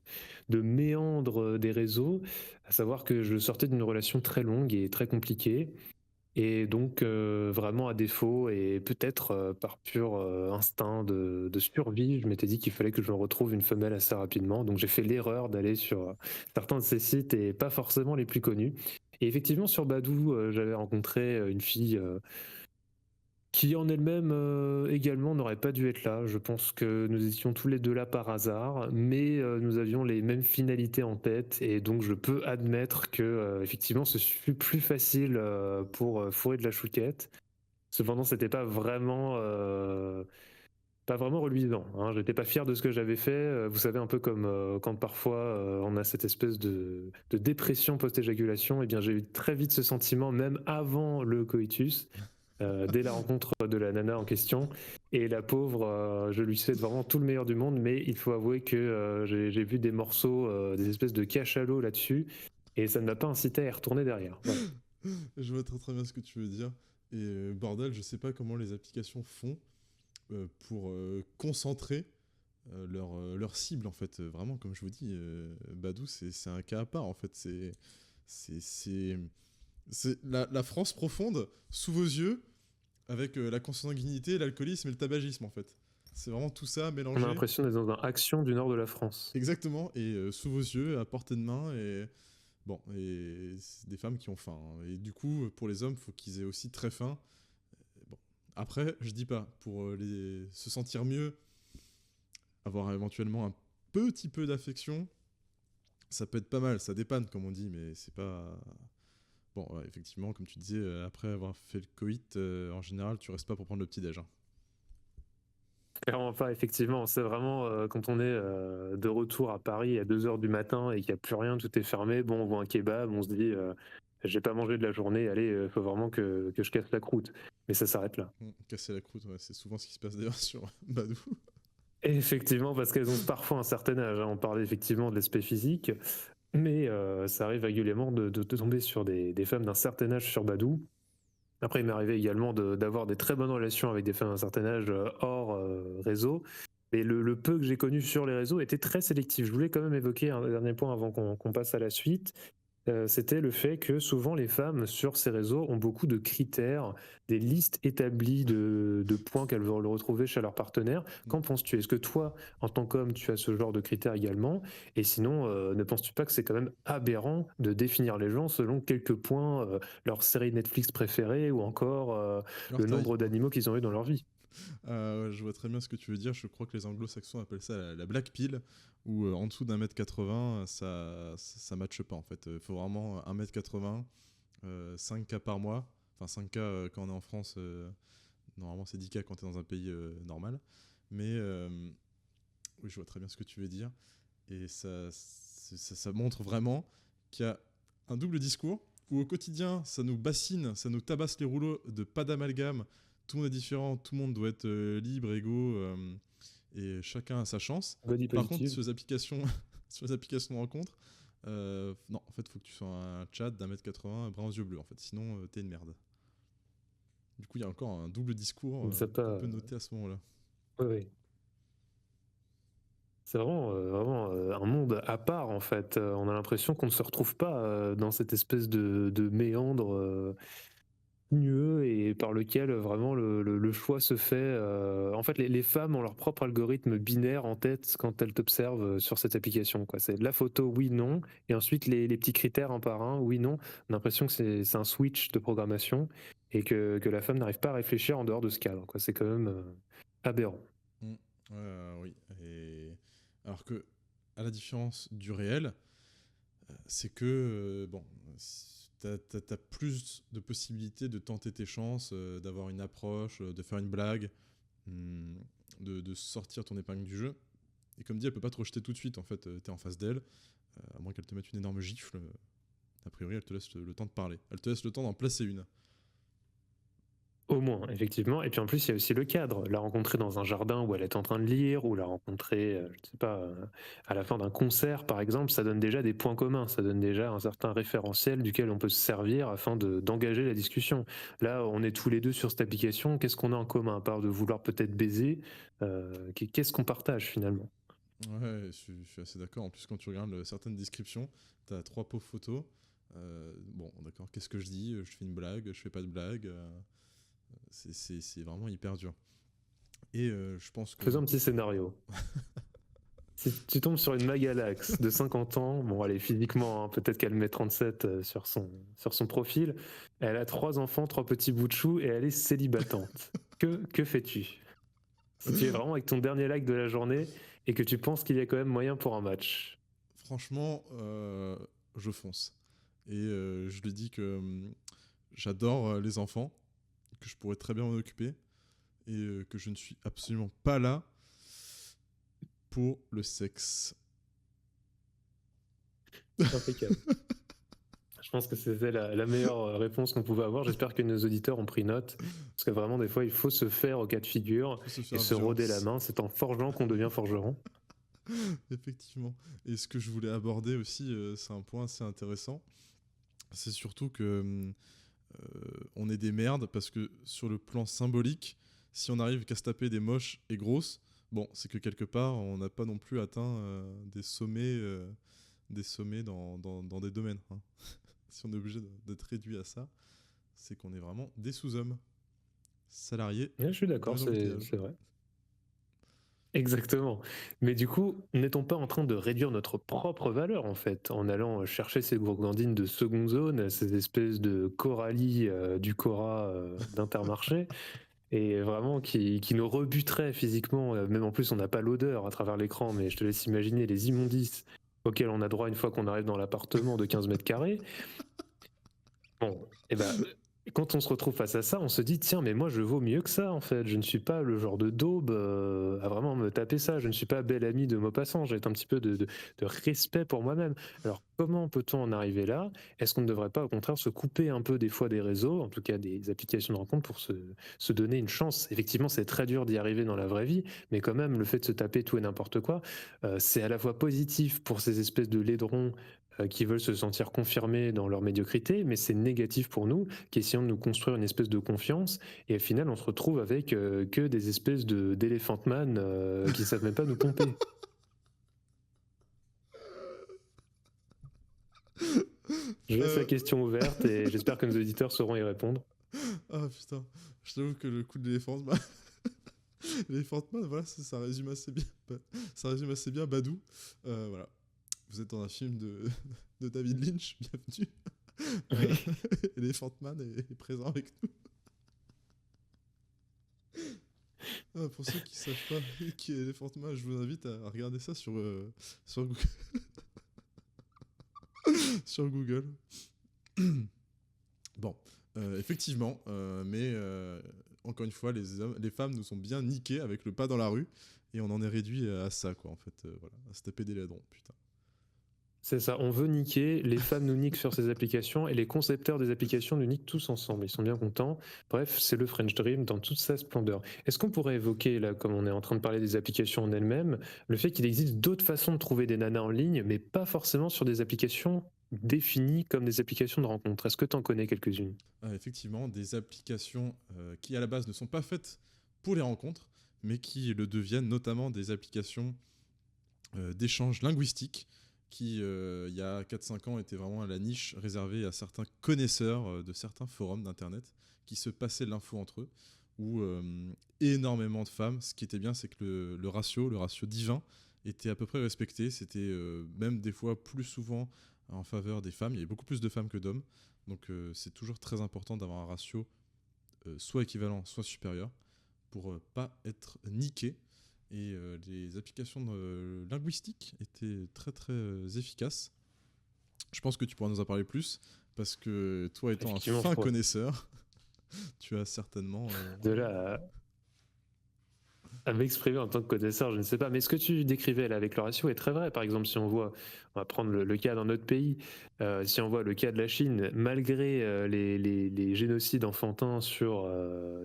méandre des réseaux, à savoir que je sortais d'une relation très longue et très compliquée, et donc vraiment à défaut et peut-être par pur instinct de survie, je m'étais dit qu'il fallait que je me retrouve une femelle assez rapidement, donc j'ai fait l'erreur d'aller sur certains de ces sites et pas forcément les plus connus. Et effectivement, sur Badou, j'avais rencontré une fille qui en elle-même également n'aurait pas dû être là. Je pense que nous étions tous les deux là par hasard, mais nous avions les mêmes finalités en tête, et donc je peux admettre que effectivement ce fut plus facile pour fourrer de la chouquette. Cependant, c'était pas vraiment reluisant, hein. J'étais pas fier de ce que j'avais fait. Vous savez, un peu comme quand parfois on a cette espèce de dépression post-éjaculation, et bien j'ai eu très vite ce sentiment, même avant le coitus, dès la rencontre de la nana en question. Et la pauvre, je lui souhaite vraiment tout le meilleur du monde, mais il faut avouer que j'ai vu des morceaux, des espèces de cachalot là-dessus, et ça ne m'a pas incité à y retourner derrière. Voilà. Je vois très très bien ce que tu veux dire. Et bordel, je sais pas comment les applications font pour concentrer leur cible, en fait. Vraiment, comme je vous dis, Badou, c'est un cas à part, en fait. C'est la France profonde sous vos yeux, avec la consanguinité, l'alcoolisme et le tabagisme, en fait. C'est vraiment tout ça On mélangé. a l'impression d'être dans un Action du nord de la France. Exactement, et sous vos yeux, à portée de main, et bon, et c'est des femmes qui ont faim, hein. Et du coup, pour les hommes, il faut qu'ils aient aussi très faim. Bon. Après, je dis pas, pour se sentir mieux, avoir éventuellement un petit peu d'affection, ça peut être pas mal, ça dépanne, comme on dit, mais c'est pas... Bon, ouais, effectivement, comme tu disais, après avoir fait le coït, en général, tu restes pas pour prendre le petit-déj, hein. Clairement pas, effectivement. C'est vraiment quand on est de retour à Paris à 2 h du matin et qu'il n'y a plus rien, tout est fermé. Bon, on voit un kebab, on se dit j'ai pas mangé de la journée, allez, faut vraiment que je casse la croûte. Mais ça s'arrête là. Casser la croûte, ouais, c'est souvent ce qui se passe d'ailleurs sur Badou. Et effectivement, parce qu'elles ont parfois un certain âge, hein. On parlait effectivement de l'aspect physique, mais ça arrive régulièrement de tomber sur des femmes d'un certain âge sur Badou. Après, il m'est arrivé également d'avoir des très bonnes relations avec des femmes d'un certain âge hors réseau. Et le peu que j'ai connu sur les réseaux était très sélectif. Je voulais quand même évoquer un dernier point avant qu'on passe à la suite. c'était le fait que souvent les femmes sur ces réseaux ont beaucoup de critères, des listes établies de points qu'elles veulent retrouver chez leur partenaire. Qu'en penses-tu? Est-ce que toi, en tant qu'homme, tu as ce genre de critères également? Et sinon, ne penses-tu pas que c'est quand même aberrant de définir les gens selon quelques points, leur série Netflix préférée ou encore Leur le taille. nombre d'animaux qu'ils ont eu dans leur vie? Ouais, je vois très bien ce que tu veux dire. Je crois que les anglo-saxons appellent ça la black pill, où en dessous d'1 m 80, ça matche pas en fait. Il faut vraiment 1 m 80, 5K par mois. Enfin, 5K quand on est en France, normalement c'est 10K quand tu es dans un pays normal. Mais oui, je vois très bien ce que tu veux dire. Et ça montre vraiment qu'il y a un double discours où au quotidien, ça nous bassine, ça nous tabasse les rouleaux de pas d'amalgame. Tout le monde est différent, tout le monde doit être libre, égaux, et chacun a sa chance. Body Par contre, positive. sur les applications, sur les applications de rencontre, non, en fait, il faut que tu sois un chat d'1 m 80, brun aux yeux bleus, en fait. Sinon, t'es une merde. Du coup, il y a encore un double discours Ça qu'on pas... peut noter à ce moment-là. Oui, oui. C'est vraiment un monde à part en fait. On a l'impression qu'on ne se retrouve pas dans cette espèce de méandre sinueux et par lequel vraiment le choix se fait. En fait, les femmes ont leur propre algorithme binaire en tête quand elles t'observent sur cette application, quoi. C'est la photo, oui, non, et ensuite les petits critères un par un, oui, non. On a l'impression que c'est un switch de programmation et que la femme n'arrive pas à réfléchir en dehors de ce cadre, quoi. C'est quand même aberrant. Oui. Et alors que, à la différence du réel, c'est que bon, t'as plus de possibilités de tenter tes chances, d'avoir une approche, de faire une blague, de sortir ton épingle du jeu. Et comme dit, elle peut pas te rejeter tout de suite. En fait, t'es en face d'elle, à moins qu'elle te mette une énorme gifle. A priori, elle te laisse le temps de parler. Elle te laisse le temps d'en placer une. Au moins, effectivement. Et puis en plus, il y a aussi le cadre. La rencontrer dans un jardin où elle est en train de lire, ou la rencontrer, je ne sais pas, à la fin d'un concert, par exemple, ça donne déjà des points communs, ça donne déjà un certain référentiel duquel on peut se servir afin d'engager la discussion. Là, on est tous les deux sur cette application, qu'est-ce qu'on a en commun, à part de vouloir peut-être baiser, qu'est-ce qu'on partage finalement? Ouais, je suis assez d'accord. En plus, quand tu regardes certaines descriptions, t'as 3 pauvres photos. Bon, d'accord, qu'est-ce que je dis? Je fais une blague, je fais pas de blague. C'est vraiment hyper dur. Et je pense que... Faisons un petit scénario. Si tu tombes sur une Magalax de 50 ans, bon, allez, physiquement, hein, peut-être qu'elle met 37 sur son profil, elle a 3 enfants, 3 petits bouts de chou, et elle est célibatante. Que fais-tu? Si tu es vraiment avec ton dernier like de la journée et que tu penses qu'il y a quand même moyen pour un match. Franchement, je fonce. Et je lui dis que j'adore les enfants, que je pourrais très bien m'en occuper, et que je ne suis absolument pas là pour le sexe. Impeccable. Je pense que c'était la meilleure réponse qu'on pouvait avoir. J'espère que nos auditeurs ont pris note. Parce que vraiment, des fois, il faut se faire au cas de figure et se rôder la main. C'est en forgeant qu'on devient forgeron. Effectivement. Et ce que je voulais aborder aussi, c'est un point assez intéressant. C'est surtout que on est des merdes parce que sur le plan symbolique, si on arrive qu'à se taper des moches et grosses, bon, c'est que quelque part, on n'a pas non plus atteint des sommets dans des domaines. Hein. Si on est obligé d'être réduit à ça, c'est qu'on est vraiment des sous-hommes. Salariés. Ouais, je suis d'accord, c'est vrai. Exactement. Mais du coup, n'est-on pas en train de réduire notre propre valeur, en fait, en allant chercher ces gourgandines de seconde zone, ces espèces de Coralie du Cora d'Intermarché, et vraiment qui nous rebuteraient physiquement, même en plus on n'a pas l'odeur à travers l'écran, mais je te laisse imaginer les immondices auxquels on a droit une fois qu'on arrive dans l'appartement de 15 mètres carrés. Bon, et ben... Quand on se retrouve face à ça, on se dit tiens, mais moi je vaux mieux que ça en fait. Je ne suis pas le genre de daube à vraiment me taper ça. Je ne suis pas bel ami de Maupassant. J'ai un petit peu de respect pour moi-même. Alors comment peut-on en arriver là? Est-ce qu'on ne devrait pas au contraire se couper un peu des fois des réseaux, en tout cas des applications de rencontre pour se donner une chance? Effectivement, c'est très dur d'y arriver dans la vraie vie, mais quand même le fait de se taper tout et n'importe quoi, c'est à la fois positif pour ces espèces de laidrons qui veulent se sentir confirmés dans leur médiocrité, mais c'est négatif pour nous qui essayons de nous construire une espèce de confiance, et au final on se retrouve avec que des espèces d'Elephant Man qui ne savent même pas nous pomper. Je laisse la question ouverte et j'espère que nos auditeurs sauront y répondre. Ah putain, je t'avoue que le coup de l'éléphant man, l'éléphant man, voilà, ça résume assez bien. Ça résume assez bien Badou. Voilà, vous êtes dans un film de David Lynch, bienvenue. Elephant Man est présent avec nous. Pour ceux qui savent pas qui est Elephant Man, je vous invite à regarder ça sur Google. Sur Google. Bon, effectivement, mais encore une fois, les femmes nous sont bien niquées avec le pas dans la rue et on en est réduit à ça, quoi, en fait, voilà, à se taper des ladrons, putain. C'est ça, on veut niquer, les femmes nous niquent sur ces applications et les concepteurs des applications nous niquent tous ensemble, ils sont bien contents. Bref, c'est le French Dream dans toute sa splendeur. Est-ce qu'on pourrait évoquer, là, comme on est en train de parler des applications en elles-mêmes, le fait qu'il existe d'autres façons de trouver des nanas en ligne, mais pas forcément sur des applications définies comme des applications de rencontre? Est-ce que tu en connais quelques-unes? Effectivement, des applications qui à la base ne sont pas faites pour les rencontres, mais qui le deviennent, notamment des applications d'échange linguistique, qui, il y a 4-5 ans, était vraiment à la niche réservée à certains connaisseurs de certains forums d'Internet qui se passaient l'info entre eux, où énormément de femmes, ce qui était bien, c'est que le ratio divin était à peu près respecté, c'était même des fois plus souvent en faveur des femmes, il y avait beaucoup plus de femmes que d'hommes, donc c'est toujours très important d'avoir un ratio soit équivalent, soit supérieur, pour pas être niqué. Et les applications linguistiques étaient très très efficaces. Je pense que tu pourras nous en parler plus, parce que toi étant un fin connaisseur, tu as certainement... De là à m'exprimer en tant que connaisseur, je ne sais pas. Mais ce que tu décrivais là avec le ratio est très vrai. Par exemple, si on voit, on va prendre le cas dans notre pays, si on voit le cas de la Chine, malgré les génocides enfantins sur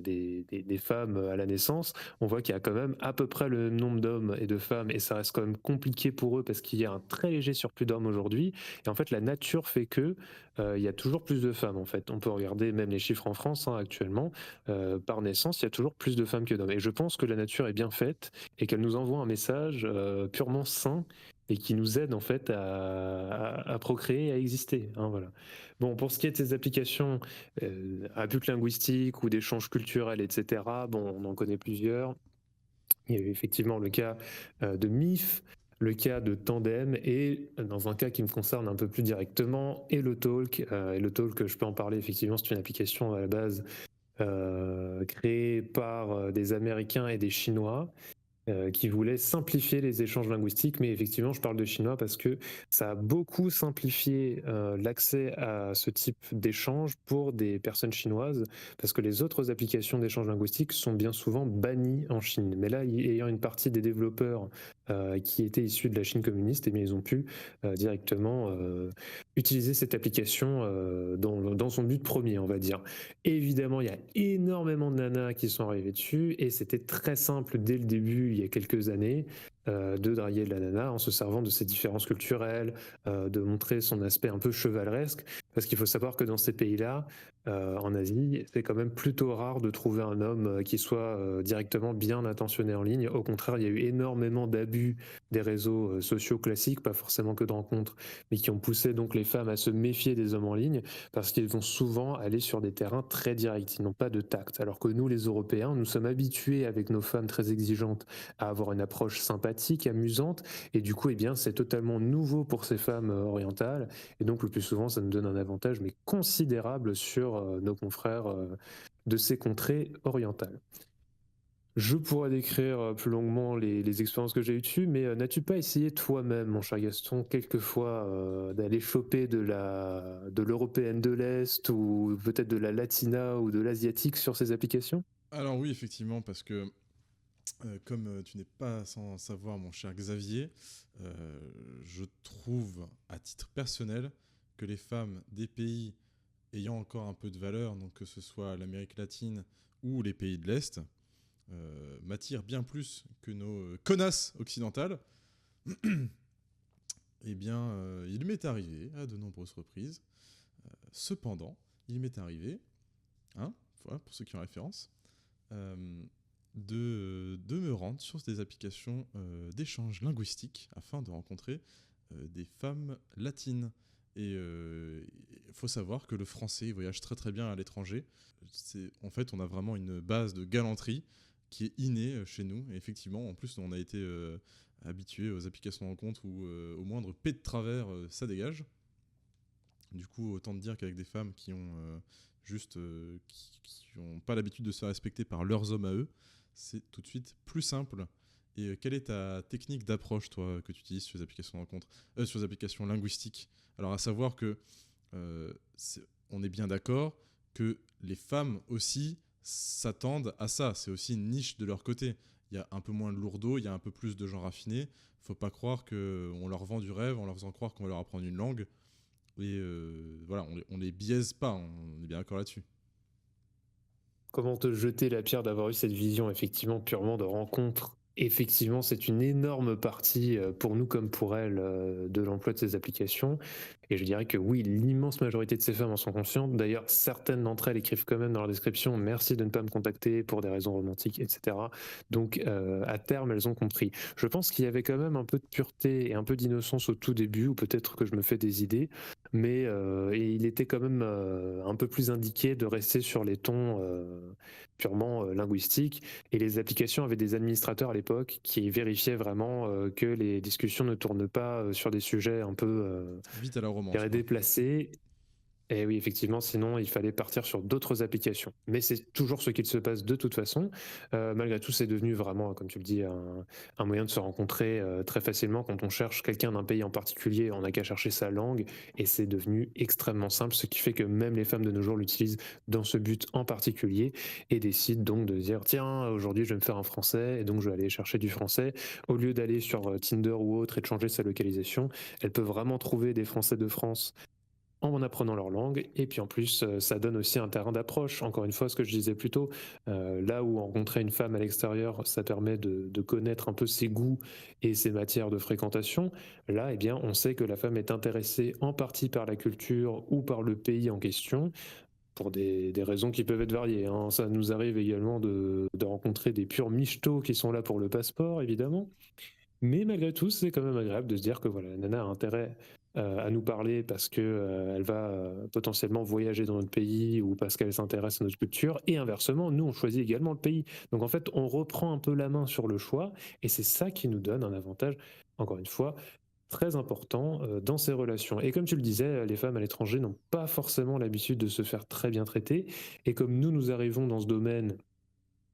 des femmes à la naissance, on voit qu'il y a quand même à peu près le même nombre d'hommes et de femmes, et ça reste quand même compliqué pour eux parce qu'il y a un très léger surplus d'hommes aujourd'hui. Et en fait, la nature fait que il y a toujours plus de femmes. En fait, on peut regarder même les chiffres en France actuellement. Par naissance, il y a toujours plus de femmes que d'hommes. Et je pense que la nature est bien faite et qu'elle nous envoie un message purement sain et qui nous aide en fait à procréer, à exister. Voilà. Bon, pour ce qui est de ces applications à but linguistique ou d'échanges culturels, etc., bon, on en connaît plusieurs. Il y a eu effectivement le cas de MIF, le cas de Tandem et, dans un cas qui me concerne un peu plus directement, HelloTalk. HelloTalk, je peux en parler, effectivement, c'est une application à la base créée par des Américains et des Chinois qui voulaient simplifier les échanges linguistiques. Mais effectivement, je parle de chinois parce que ça a beaucoup simplifié l'accès à ce type d'échange pour des personnes chinoises, parce que les autres applications d'échange linguistique sont bien souvent bannies en Chine. Mais là, ayant une partie des développeurs qui étaient issus de la Chine communiste, eh bien, ils ont pu directement utiliser cette application dans son but premier, on va dire. Évidemment, il y a énormément de nanas qui sont arrivées dessus et c'était très simple dès le début, il y a quelques années, de draguer de la nana en se servant de ses différences culturelles, de montrer son aspect un peu chevaleresque, parce qu'il faut savoir que dans ces pays-là, en Asie, c'est quand même plutôt rare de trouver un homme qui soit directement bien intentionné en ligne. Au contraire, il y a eu énormément d'abus des réseaux sociaux classiques, pas forcément que de rencontres, mais qui ont poussé donc les femmes à se méfier des hommes en ligne, parce qu'ils vont souvent aller sur des terrains très directs, ils n'ont pas de tact. Alors que nous, les Européens, nous sommes habitués avec nos femmes très exigeantes à avoir une approche sympathique, amusante, et du coup, eh bien, c'est totalement nouveau pour ces femmes orientales, et donc le plus souvent, ça nous donne un avantage, mais considérable sur nos confrères de ces contrées orientales. Je pourrais décrire plus longuement les expériences que j'ai eues dessus, mais n'as-tu pas essayé toi-même, mon cher Gaston, quelquefois d'aller choper de l'européenne de l'Est ou peut-être de la latina ou de l'asiatique sur ces applications? Alors oui, effectivement, parce que comme tu n'es pas sans savoir, mon cher Xavier, je trouve, à titre personnel, que les femmes des pays ayant encore un peu de valeur, donc que ce soit l'Amérique latine ou les pays de l'Est, m'attirent bien plus que nos connasses occidentales. Eh bien, il m'est arrivé à de nombreuses reprises, cependant, il m'est arrivé, voilà, pour ceux qui ont référence, de me rendre sur des applications d'échange linguistique afin de rencontrer des femmes latines. Et il faut savoir que le français il voyage très très bien à l'étranger. En fait, on a vraiment une base de galanterie qui est innée chez nous. Et effectivement, en plus, on a été habitué aux applications de rencontre où au moindre pet de travers, ça dégage. Du coup, autant te dire qu'avec des femmes qui ont qui ont pas l'habitude de se faire respecter par leurs hommes à eux, c'est tout de suite plus simple. Et quelle est ta technique d'approche, toi, que tu utilises sur les applications de rencontre, sur les applications linguistiques? Alors, à savoir que on est bien d'accord que les femmes aussi s'attendent à ça. C'est aussi une niche de leur côté. Il y a un peu moins de lourdeau, il y a un peu plus de gens raffinés. Faut pas croire qu'on leur vend du rêve en leur faisant croire qu'on va leur apprendre une langue. Et voilà, on les biaise pas, on est bien d'accord là-dessus. Comment te jeter la pierre d'avoir eu cette vision effectivement purement de rencontre? Effectivement, c'est une énorme partie pour nous comme pour elles de l'emploi de ces applications. Et je dirais que oui, l'immense majorité de ces femmes en sont conscientes. D'ailleurs, certaines d'entre elles écrivent quand même dans leur description merci de ne pas me contacter pour des raisons romantiques, etc. Donc à terme, elles ont compris. Je pense qu'il y avait quand même un peu de pureté et un peu d'innocence au tout début, ou peut-être que je me fais des idées, mais et il était quand même un peu plus indiqué de rester sur les tons purement linguistiques. Et les applications avaient des administrateurs à l'époque qui vérifiaient vraiment que les discussions ne tournent pas sur des sujets un peu Vite à la romance, quoi. déplacés. Et oui, effectivement, sinon il fallait partir sur d'autres applications. Mais c'est toujours ce qu'il se passe de toute façon. Malgré tout, c'est devenu vraiment, comme tu le dis, un moyen de se rencontrer très facilement. Quand on cherche quelqu'un d'un pays en particulier, on n'a qu'à chercher sa langue et c'est devenu extrêmement simple, ce qui fait que même les femmes de nos jours l'utilisent dans ce but en particulier et décident donc de dire tiens, aujourd'hui je vais me faire un français et donc je vais aller chercher du français. Au lieu d'aller sur Tinder ou autre et de changer sa localisation, elle peut vraiment trouver des Français de France en apprenant leur langue. Et puis en plus, ça donne aussi un terrain d'approche. Encore une fois, ce que je disais plus tôt, là où rencontrer une femme à l'extérieur, ça permet de connaître un peu ses goûts et ses matières de fréquentation. Là, eh bien, on sait que la femme est intéressée en partie par la culture ou par le pays en question, pour des raisons qui peuvent être variées, hein. Ça nous arrive également de rencontrer des purs michetots qui sont là pour le passeport, évidemment. Mais malgré tout, c'est quand même agréable de se dire que voilà, la nana a intérêt à nous parler parce que elle va potentiellement voyager dans notre pays ou parce qu'elle s'intéresse à notre culture. Et inversement, nous, on choisit également le pays. Donc en fait, on reprend un peu la main sur le choix et c'est ça qui nous donne un avantage, encore une fois, très important dans ces relations. Et comme tu le disais, les femmes à l'étranger n'ont pas forcément l'habitude de se faire très bien traiter. Et comme nous arrivons dans ce domaine,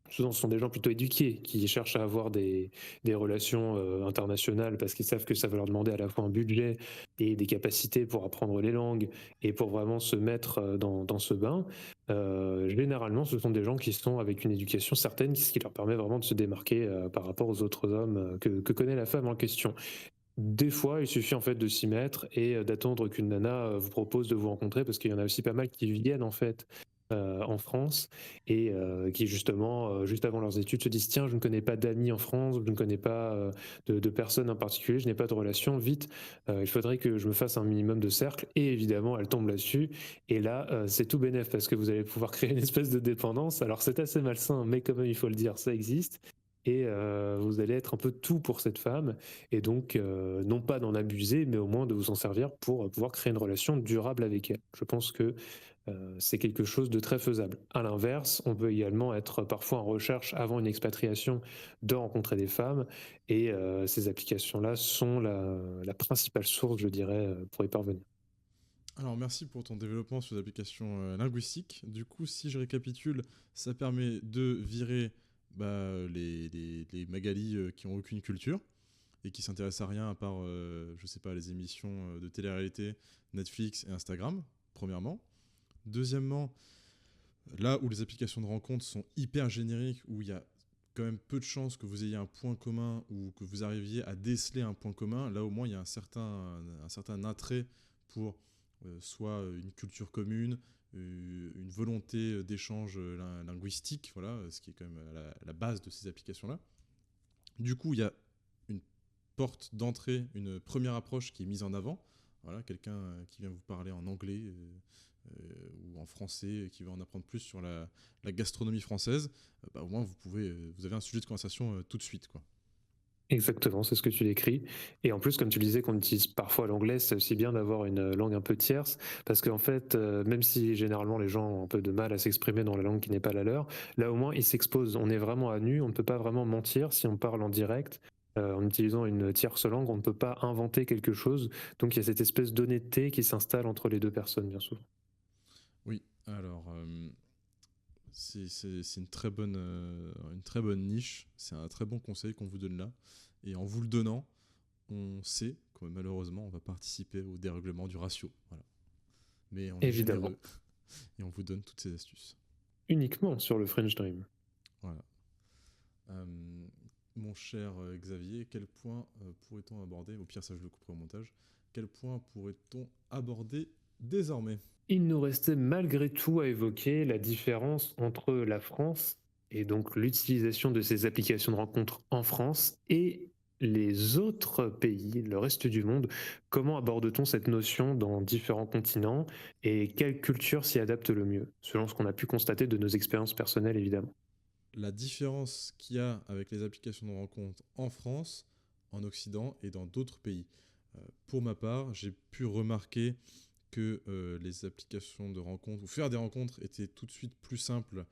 souvent, ce sont des gens plutôt éduqués qui cherchent à avoir des relations internationales parce qu'ils savent que ça va leur demander à la fois un budget et des capacités pour apprendre les langues et pour vraiment se mettre dans ce bain. Généralement, ce sont des gens qui sont avec une éducation certaine, ce qui leur permet vraiment de se démarquer par rapport aux autres hommes que connaît la femme en question. Des fois, il suffit en fait de s'y mettre et d'attendre qu'une nana vous propose de vous rencontrer, parce qu'il y en a aussi pas mal qui viennent en fait en France et qui justement, juste avant leurs études, se disent tiens, je ne connais pas d'amis en France, je ne connais pas de personnes en particulier, je n'ai pas de relation, vite, il faudrait que je me fasse un minimum de cercle. Et évidemment, elle tombe là-dessus. Et là, c'est tout bénef parce que vous allez pouvoir créer une espèce de dépendance. Alors c'est assez malsain, mais quand même, il faut le dire, ça existe. Et vous allez être un peu tout pour cette femme. Et donc, non pas d'en abuser, mais au moins de vous en servir pour pouvoir créer une relation durable avec elle. Je pense que c'est quelque chose de très faisable. À l'inverse, on peut également être parfois en recherche avant une expatriation de rencontrer des femmes. Et ces applications-là sont la principale source, je dirais, pour y parvenir. Alors merci pour ton développement sur les applications linguistiques. Du coup, si je récapitule, ça permet de virer les Magali qui ont aucune culture et qui s'intéressent à rien à part, je sais pas, les émissions de télé-réalité, Netflix et Instagram, premièrement. Deuxièmement, là où les applications de rencontres sont hyper génériques, où il y a quand même peu de chances que vous ayez un point commun ou que vous arriviez à déceler un point commun, là au moins il y a un certain attrait pour soit une culture commune, une volonté d'échange linguistique, voilà, ce qui est quand même la base de ces applications-là. Du coup, il y a une porte d'entrée, une première approche qui est mise en avant. Voilà, quelqu'un qui vient vous parler en anglais ou en français, qui veut en apprendre plus sur la gastronomie française, au moins vous avez un sujet de conversation tout de suite, quoi. Exactement, c'est ce que tu décris. Et en plus, comme tu le disais, qu'on utilise parfois l'anglais, c'est aussi bien d'avoir une langue un peu tierce, parce qu'en fait, même si généralement les gens ont un peu de mal à s'exprimer dans la langue qui n'est pas la leur, là au moins ils s'exposent. On est vraiment à nu, on ne peut pas vraiment mentir si on parle en direct. En utilisant une tierce langue, on ne peut pas inventer quelque chose. Donc il y a cette espèce d'honnêteté qui s'installe entre les deux personnes, bien souvent. Oui, alors c'est une très bonne niche, c'est un très bon conseil qu'on vous donne là. Et en vous le donnant, on sait que malheureusement, on va participer au dérèglement du ratio. Voilà. Mais on est Évidemment. généreux et on vous donne toutes ces astuces. Uniquement sur le French Dream. Voilà. Mon cher Xavier, quel point pourrait-on aborder? Au pire, ça je le couperai au montage. Quel point pourrait-on aborder désormais? Il nous restait malgré tout à évoquer la différence entre la France et donc l'utilisation de ces applications de rencontres en France et les autres pays, le reste du monde. Comment aborde-t-on cette notion dans différents continents et quelle culture s'y adapte le mieux, selon ce qu'on a pu constater de nos expériences personnelles évidemment. La différence qu'il y a avec les applications de rencontres en France, en Occident et dans d'autres pays. Pour ma part, j'ai pu remarquer que les applications de rencontres, ou faire des rencontres, étaient tout de suite plus simples,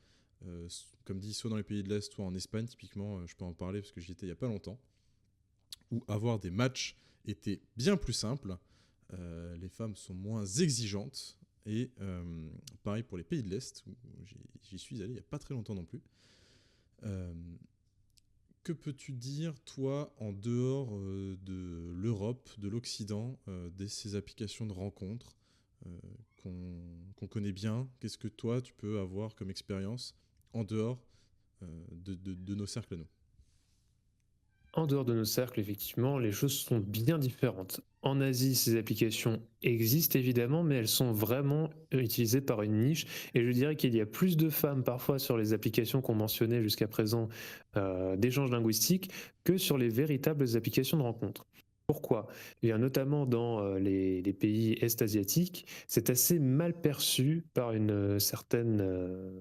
comme dit, soit dans les pays de l'Est, soit en Espagne, typiquement, je peux en parler parce que j'y étais il n'y a pas longtemps, où avoir des matchs était bien plus simple, les femmes sont moins exigeantes, et pareil pour les pays de l'Est, où j'y suis allé il n'y a pas très longtemps non plus. Que peux-tu dire, toi, en dehors de l'Europe, de l'Occident, de ces applications de rencontres qu'on connaît bien? Qu'est-ce que toi, tu peux avoir comme expérience en dehors de nos cercles à nous? En dehors de nos cercles, effectivement, les choses sont bien différentes. En Asie, ces applications existent évidemment, mais elles sont vraiment utilisées par une niche. Et je dirais qu'il y a plus de femmes parfois sur les applications qu'on mentionnait jusqu'à présent d'échanges linguistiques que sur les véritables applications de rencontres. Pourquoi? Eh bien, notamment dans les pays est-asiatiques, c'est assez mal perçu par une certaine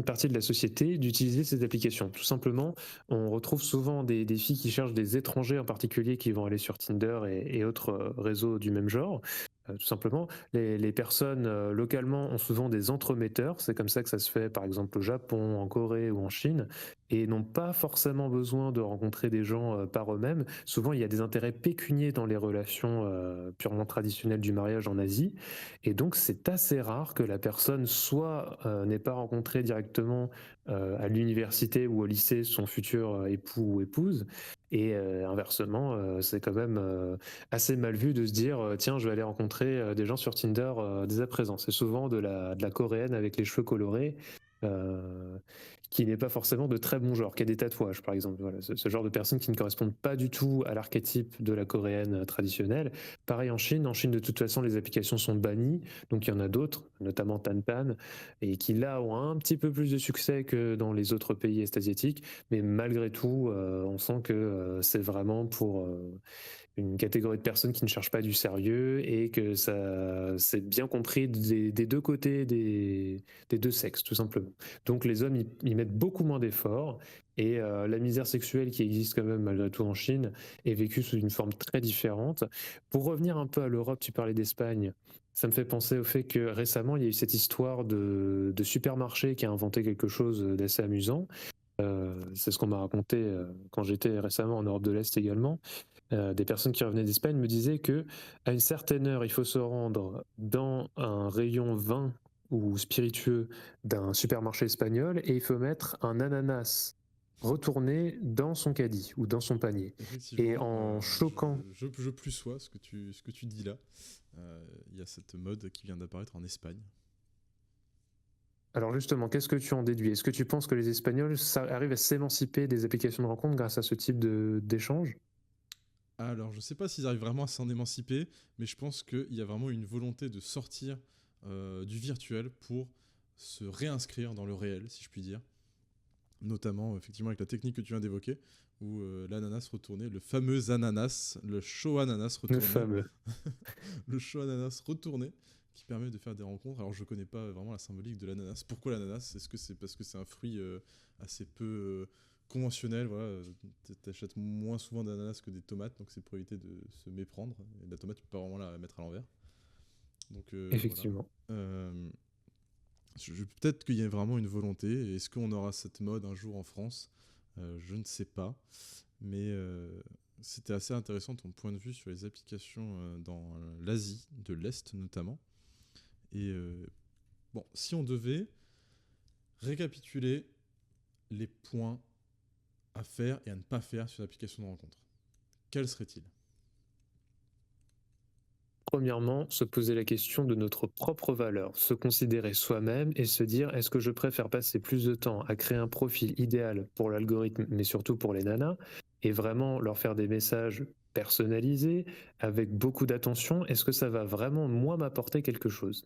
partie de la société d'utiliser ces applications. Tout simplement, on retrouve souvent des filles qui cherchent des étrangers en particulier qui vont aller sur Tinder et autres réseaux du même genre. Tout simplement, les personnes localement ont souvent des entremetteurs, c'est comme ça que ça se fait par exemple au Japon, en Corée ou en Chine, et n'ont pas forcément besoin de rencontrer des gens par eux-mêmes. Souvent, il y a des intérêts pécuniers dans les relations purement traditionnelles du mariage en Asie, et donc c'est assez rare que la personne soit n'ait pas rencontré directement à l'université ou au lycée son futur époux ou épouse, et inversement, c'est quand même assez mal vu de se dire tiens, je vais aller rencontrer des gens sur Tinder dès à présent. C'est souvent de la coréenne avec les cheveux colorés. euh, qui n'est pas forcément de très bon genre, qui a des tatouages par exemple. Voilà, ce genre de personnes qui ne correspondent pas du tout à l'archétype de la coréenne traditionnelle. Pareil en Chine. En Chine, de toute façon, les applications sont bannies, donc il y en a d'autres, notamment Tantan, et qui là ont un petit peu plus de succès que dans les autres pays est-asiatiques, mais malgré tout, on sent que c'est vraiment pour une catégorie de personnes qui ne cherchent pas du sérieux et que ça c'est bien compris des deux côtés des deux sexes, tout simplement. Donc les hommes y mettent beaucoup moins d'efforts et la misère sexuelle qui existe quand même malgré tout en Chine est vécue sous une forme très différente. Pour revenir un peu à l'Europe, tu parlais d'Espagne. Ça me fait penser au fait que récemment, il y a eu cette histoire de supermarché qui a inventé quelque chose d'assez amusant. C'est ce qu'on m'a raconté quand j'étais récemment en Europe de l'Est également. Des personnes qui revenaient d'Espagne me disaient que à une certaine heure, il faut se rendre dans un rayon vin ou spiritueux d'un supermarché espagnol et il faut mettre un ananas retourné dans son caddie ou dans son panier. Et Effectivement, en choquant. je plus sois ce que tu dis là. Il y a cette mode qui vient d'apparaître en Espagne. Alors justement, qu'est-ce que tu en déduis? Est-ce que tu penses que les Espagnols arrivent à s'émanciper des applications de rencontres grâce à ce type d'échange? Alors, je sais pas s'ils arrivent vraiment à s'en émanciper, mais je pense qu'il y a vraiment une volonté de sortir du virtuel pour se réinscrire dans le réel, si je puis dire. Notamment, effectivement, avec la technique que tu viens d'évoquer, où l'ananas retourné, le fameux ananas, le show ananas Le retourné, fameux. le show ananas retourné, qui permet de faire des rencontres. Alors, je connais pas vraiment la symbolique de l'ananas. Pourquoi l'ananas? Est-ce que c'est parce que c'est un fruit assez peu conventionnel, voilà, t'achètes moins souvent d'ananas que des tomates, donc c'est pour éviter de se méprendre. Et la tomate, tu peux pas vraiment la mettre à l'envers. Donc Effectivement. voilà. Peut-être qu'il y a vraiment une volonté. Est-ce qu'on aura cette mode un jour en France? Je ne sais pas. Mais c'était assez intéressant ton point de vue sur les applications dans l'Asie, de l'Est notamment. Et bon, si on devait récapituler les points à faire et à ne pas faire sur l'application de rencontre, quels seraient-ils? Premièrement, se poser la question de notre propre valeur, se considérer soi-même et se dire est-ce que je préfère passer plus de temps à créer un profil idéal pour l'algorithme, mais surtout pour les nanas, et vraiment leur faire des messages personnalisés, avec beaucoup d'attention, est-ce que ça va vraiment, moi, m'apporter quelque chose?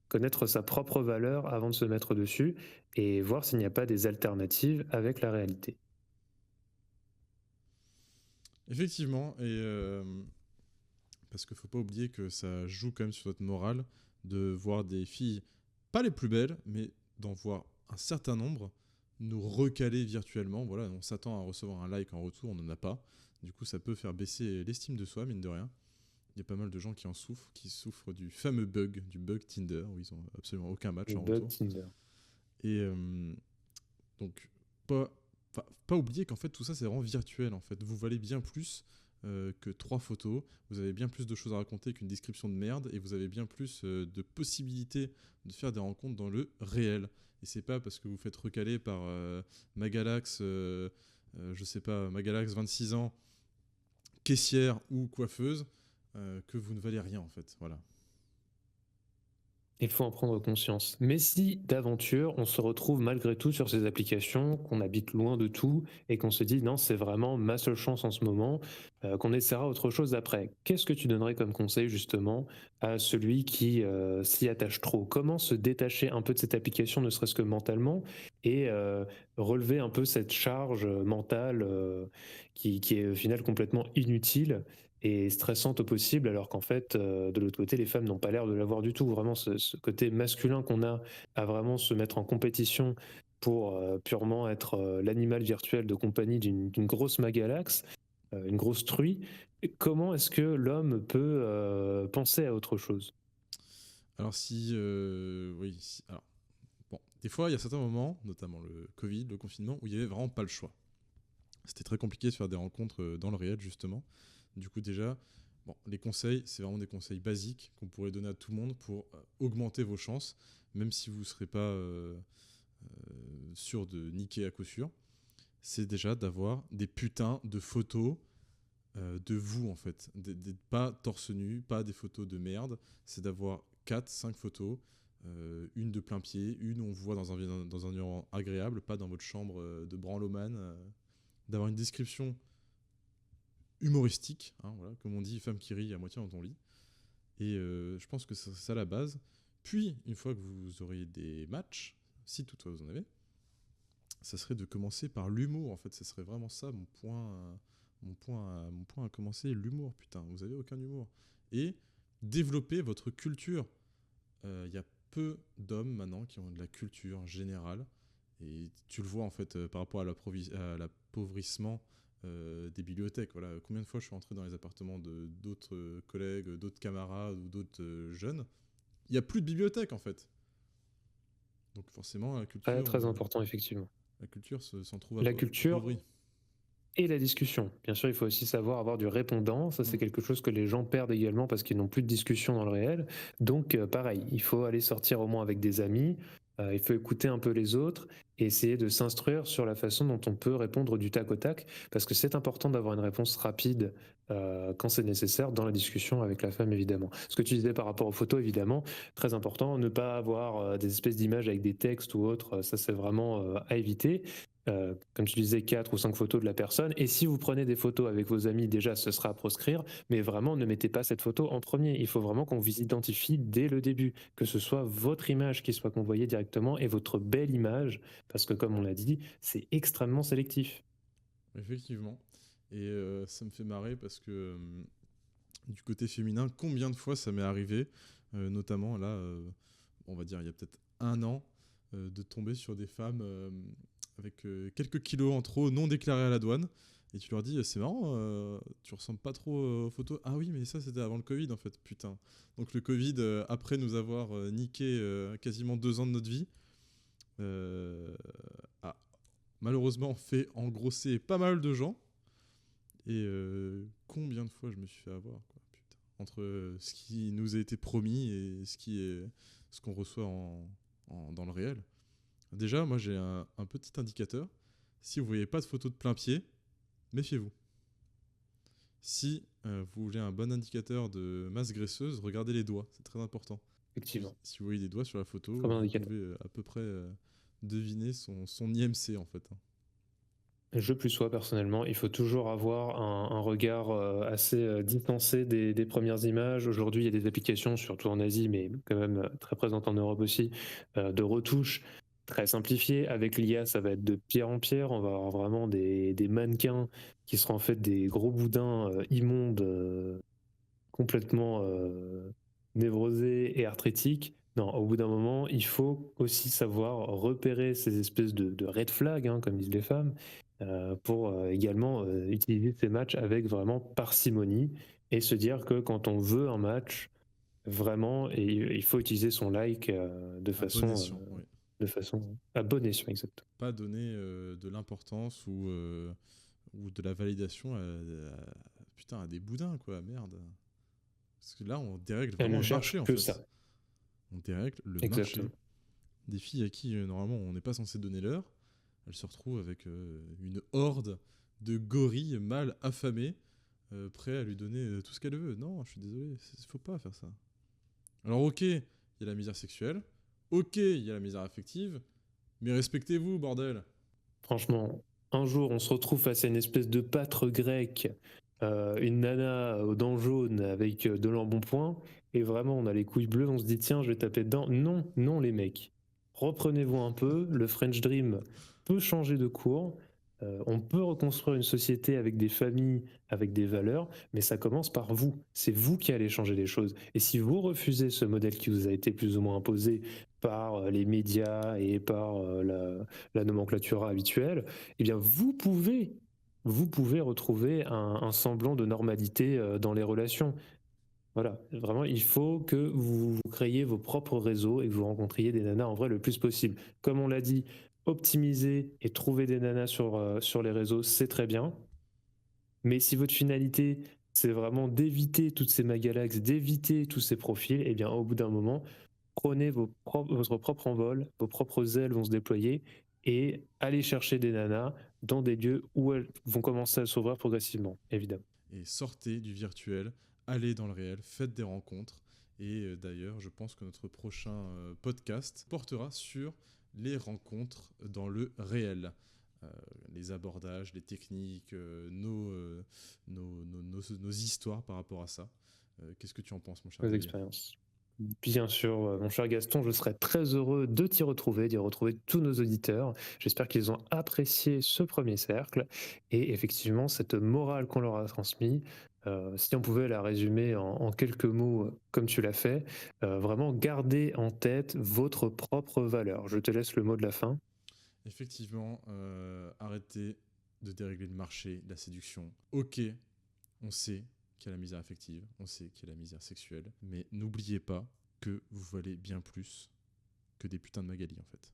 Connaître sa propre valeur avant de se mettre dessus et voir s'il n'y a pas des alternatives avec la réalité. Effectivement, et parce qu'il ne faut pas oublier que ça joue quand même sur notre morale de voir des filles, pas les plus belles, mais d'en voir un certain nombre nous recaler virtuellement. Voilà, on s'attend à recevoir un like en retour, on n'en a pas. Du coup, ça peut faire baisser l'estime de soi, mine de rien. Il y a pas mal de gens qui en souffrent, qui souffrent du fameux bug, du bug Tinder, où ils n'ont absolument aucun match Le en bug retour. Tinder. Et donc, pas oublier qu'en fait, tout ça, c'est vraiment virtuel. En fait. Vous valez bien plus que 3 photos, vous avez bien plus de choses à raconter qu'une description de merde, et vous avez bien plus de possibilités de faire des rencontres dans le réel. Et c'est pas parce que vous faites recaler par Magalax, je sais pas, Magalax 26 ans, caissière ou coiffeuse, que vous ne valez rien en fait. Voilà. Il faut en prendre conscience. Mais si, d'aventure, on se retrouve malgré tout sur ces applications, qu'on habite loin de tout et qu'on se dit non, c'est vraiment ma seule chance en ce moment, qu'on essaiera autre chose après, qu'est-ce que tu donnerais comme conseil justement à celui qui s'y attache trop? Comment se détacher un peu de cette application, ne serait-ce que mentalement, et relever un peu cette charge mentale qui est au final complètement inutile et stressante au possible, alors qu'en fait, de l'autre côté, les femmes n'ont pas l'air de l'avoir du tout. Vraiment, ce côté masculin qu'on a à vraiment se mettre en compétition pour purement être l'animal virtuel de compagnie d'une grosse magalaxe, une grosse truie. Comment est-ce que l'homme peut penser à autre chose? Alors oui, alors bon, des fois il y a certains moments, notamment le Covid, le confinement, où il y avait vraiment pas le choix. C'était très compliqué de faire des rencontres dans le réel justement. Du coup déjà, bon, les conseils, c'est vraiment des conseils basiques qu'on pourrait donner à tout le monde pour augmenter vos chances, même si vous ne serez pas sûr de niquer à coup sûr. C'est déjà d'avoir des putains de photos de vous en fait. Pas torse nu, pas des photos de merde. C'est d'avoir 4-5 photos, une de plein pied, une où on vous voit dans un environnement agréable, pas dans votre chambre de branlomane. D'avoir une description humoristique, hein, voilà, comme on dit, femme qui rit à moitié dans ton lit. Et je pense que c'est ça la base. Puis, une fois que vous aurez des matchs, si toutefois vous en avez, ça serait de commencer par l'humour. En fait, ce serait vraiment ça mon point à commencer, l'humour. Putain, vous avez aucun humour. Et développer votre culture. Il y a peu d'hommes maintenant qui ont de la culture générale. Et tu le vois en fait par rapport à l'appauvrissement des bibliothèques. Voilà. Combien de fois je suis entré dans les appartements de d'autres collègues, d'autres camarades ou d'autres jeunes. Il n'y a plus de bibliothèque en fait. Donc forcément, la culture, Très important, effectivement. la culture s'en trouve La culture appauvrie. et la discussion. Bien sûr, il faut aussi savoir avoir du répondant. Ça, c'est quelque chose que les gens perdent également parce qu'ils n'ont plus de discussion dans le réel. Donc, pareil, il faut aller sortir au moins avec des amis. Il faut écouter un peu les autres et essayer de s'instruire sur la façon dont on peut répondre du tac au tac, parce que c'est important d'avoir une réponse rapide quand c'est nécessaire dans la discussion avec la femme, évidemment. Ce que tu disais par rapport aux photos, évidemment, très important, ne pas avoir des espèces d'images avec des textes ou autres, ça c'est vraiment à éviter. Comme tu disais, 4 ou 5 photos de la personne. Et si vous prenez des photos avec vos amis, déjà, ce sera à proscrire. Mais vraiment, ne mettez pas cette photo en premier. Il faut vraiment qu'on vous identifie dès le début. Que ce soit votre image qui soit convoyée directement et votre belle image. Parce que, comme on l'a dit, c'est extrêmement sélectif. Effectivement. Et ça me fait marrer parce que du côté féminin, combien de fois ça m'est arrivé, notamment là, on va dire il y a peut-être 1 an, de tomber sur des femmes avec quelques kilos en trop non déclarés à la douane. Et tu leur dis, c'est marrant, tu ressembles pas trop aux photos. Ah oui, mais ça, c'était avant le Covid, en fait, putain. Donc le Covid, après nous avoir niqué quasiment 2 ans de notre vie, a malheureusement fait engrosser pas mal de gens. Et combien de fois je me suis fait avoir, quoi, putain. Entre ce qui nous a été promis et ce qu'on reçoit dans le réel. Déjà, moi, j'ai un petit indicateur. Si vous voyez pas de photos de plein pied, méfiez-vous. Si vous voulez un bon indicateur de masse graisseuse, regardez les doigts, c'est très important. Effectivement. Si vous voyez des doigts sur la photo, Très bon vous indicateur. pouvez à peu près deviner son IMC, en fait. Je plus sois personnellement, il faut toujours avoir un regard assez distancé des premières images. Aujourd'hui, il y a des applications, surtout en Asie, mais quand même très présentes en Europe aussi, de retouches très simplifiées. Avec l'IA, ça va être de pierre en pierre. On va avoir vraiment des mannequins qui seront en fait des gros boudins immondes, complètement névrosés et arthrétiques. Non, au bout d'un moment, il faut aussi savoir repérer ces espèces de red flags, hein, comme disent les femmes, pour également utiliser ces matchs avec vraiment parcimonie et se dire que quand on veut un match, vraiment, et il faut utiliser son like À bon escient, oui. de façon à bon escient, exact. Pas donner de l'importance ou de la validation putain, à des boudins, quoi, merde. Parce que là, on dérègle Elle vraiment ne le cherche marché, en que fait. ça. On dérègle le Exactement. marché. Des filles à qui, normalement, on n'est pas censé donner l'heure, elles se retrouvent avec une horde de gorilles mâles affamés, prêts à lui donner tout ce qu'elle veut. Non, je suis désolé, faut pas faire ça. Alors, ok, il y a la misère sexuelle, ok, il y a la misère affective, mais respectez-vous, bordel. Franchement, un jour, on se retrouve face à une espèce de pâtre grec, une nana aux dents jaunes avec de l'embonpoint, et vraiment, on a les couilles bleues, on se dit, tiens, je vais taper dedans. Non, non, les mecs. Reprenez-vous un peu, le French Dream peut changer de cours, on peut reconstruire une société avec des familles, avec des valeurs, mais ça commence par vous. C'est vous qui allez changer les choses. Et si vous refusez ce modèle qui vous a été plus ou moins imposé par les médias et par la nomenclature habituelle, eh bien vous pouvez retrouver un semblant de normalité dans les relations. Voilà, vraiment, il faut que vous créiez vos propres réseaux et que vous rencontriez des nanas en vrai le plus possible. Comme on l'a dit, optimiser et trouver des nanas sur les réseaux, c'est très bien. Mais si votre finalité, c'est vraiment d'éviter toutes ces magalaxes, d'éviter tous ces profils, eh bien, au bout d'un moment, prenez votre propre envol, vos propres ailes vont se déployer et allez chercher des nanas dans des lieux où elles vont commencer à s'ouvrir progressivement, évidemment. Et sortez du virtuel, allez dans le réel, faites des rencontres. Et d'ailleurs, je pense que notre prochain podcast portera sur les rencontres dans le réel. Les abordages, les techniques, nos histoires par rapport à ça. Qu'est-ce que tu en penses, mon cher Vos Xavier ? expériences. Bien sûr, mon cher Gaston, je serais très heureux de t'y retrouver, d'y retrouver tous nos auditeurs. J'espère qu'ils ont apprécié ce premier cercle et effectivement cette morale qu'on leur a transmise. Si on pouvait la résumer en quelques mots comme tu l'as fait, vraiment gardez en tête votre propre valeur. Je te laisse le mot de la fin. Effectivement, arrêtez de dérégler le marché, la séduction. Ok, on sait qu'il y a la misère affective, on sait qu'il y a la misère sexuelle, mais n'oubliez pas que vous valez bien plus que des putains de Magali, en fait.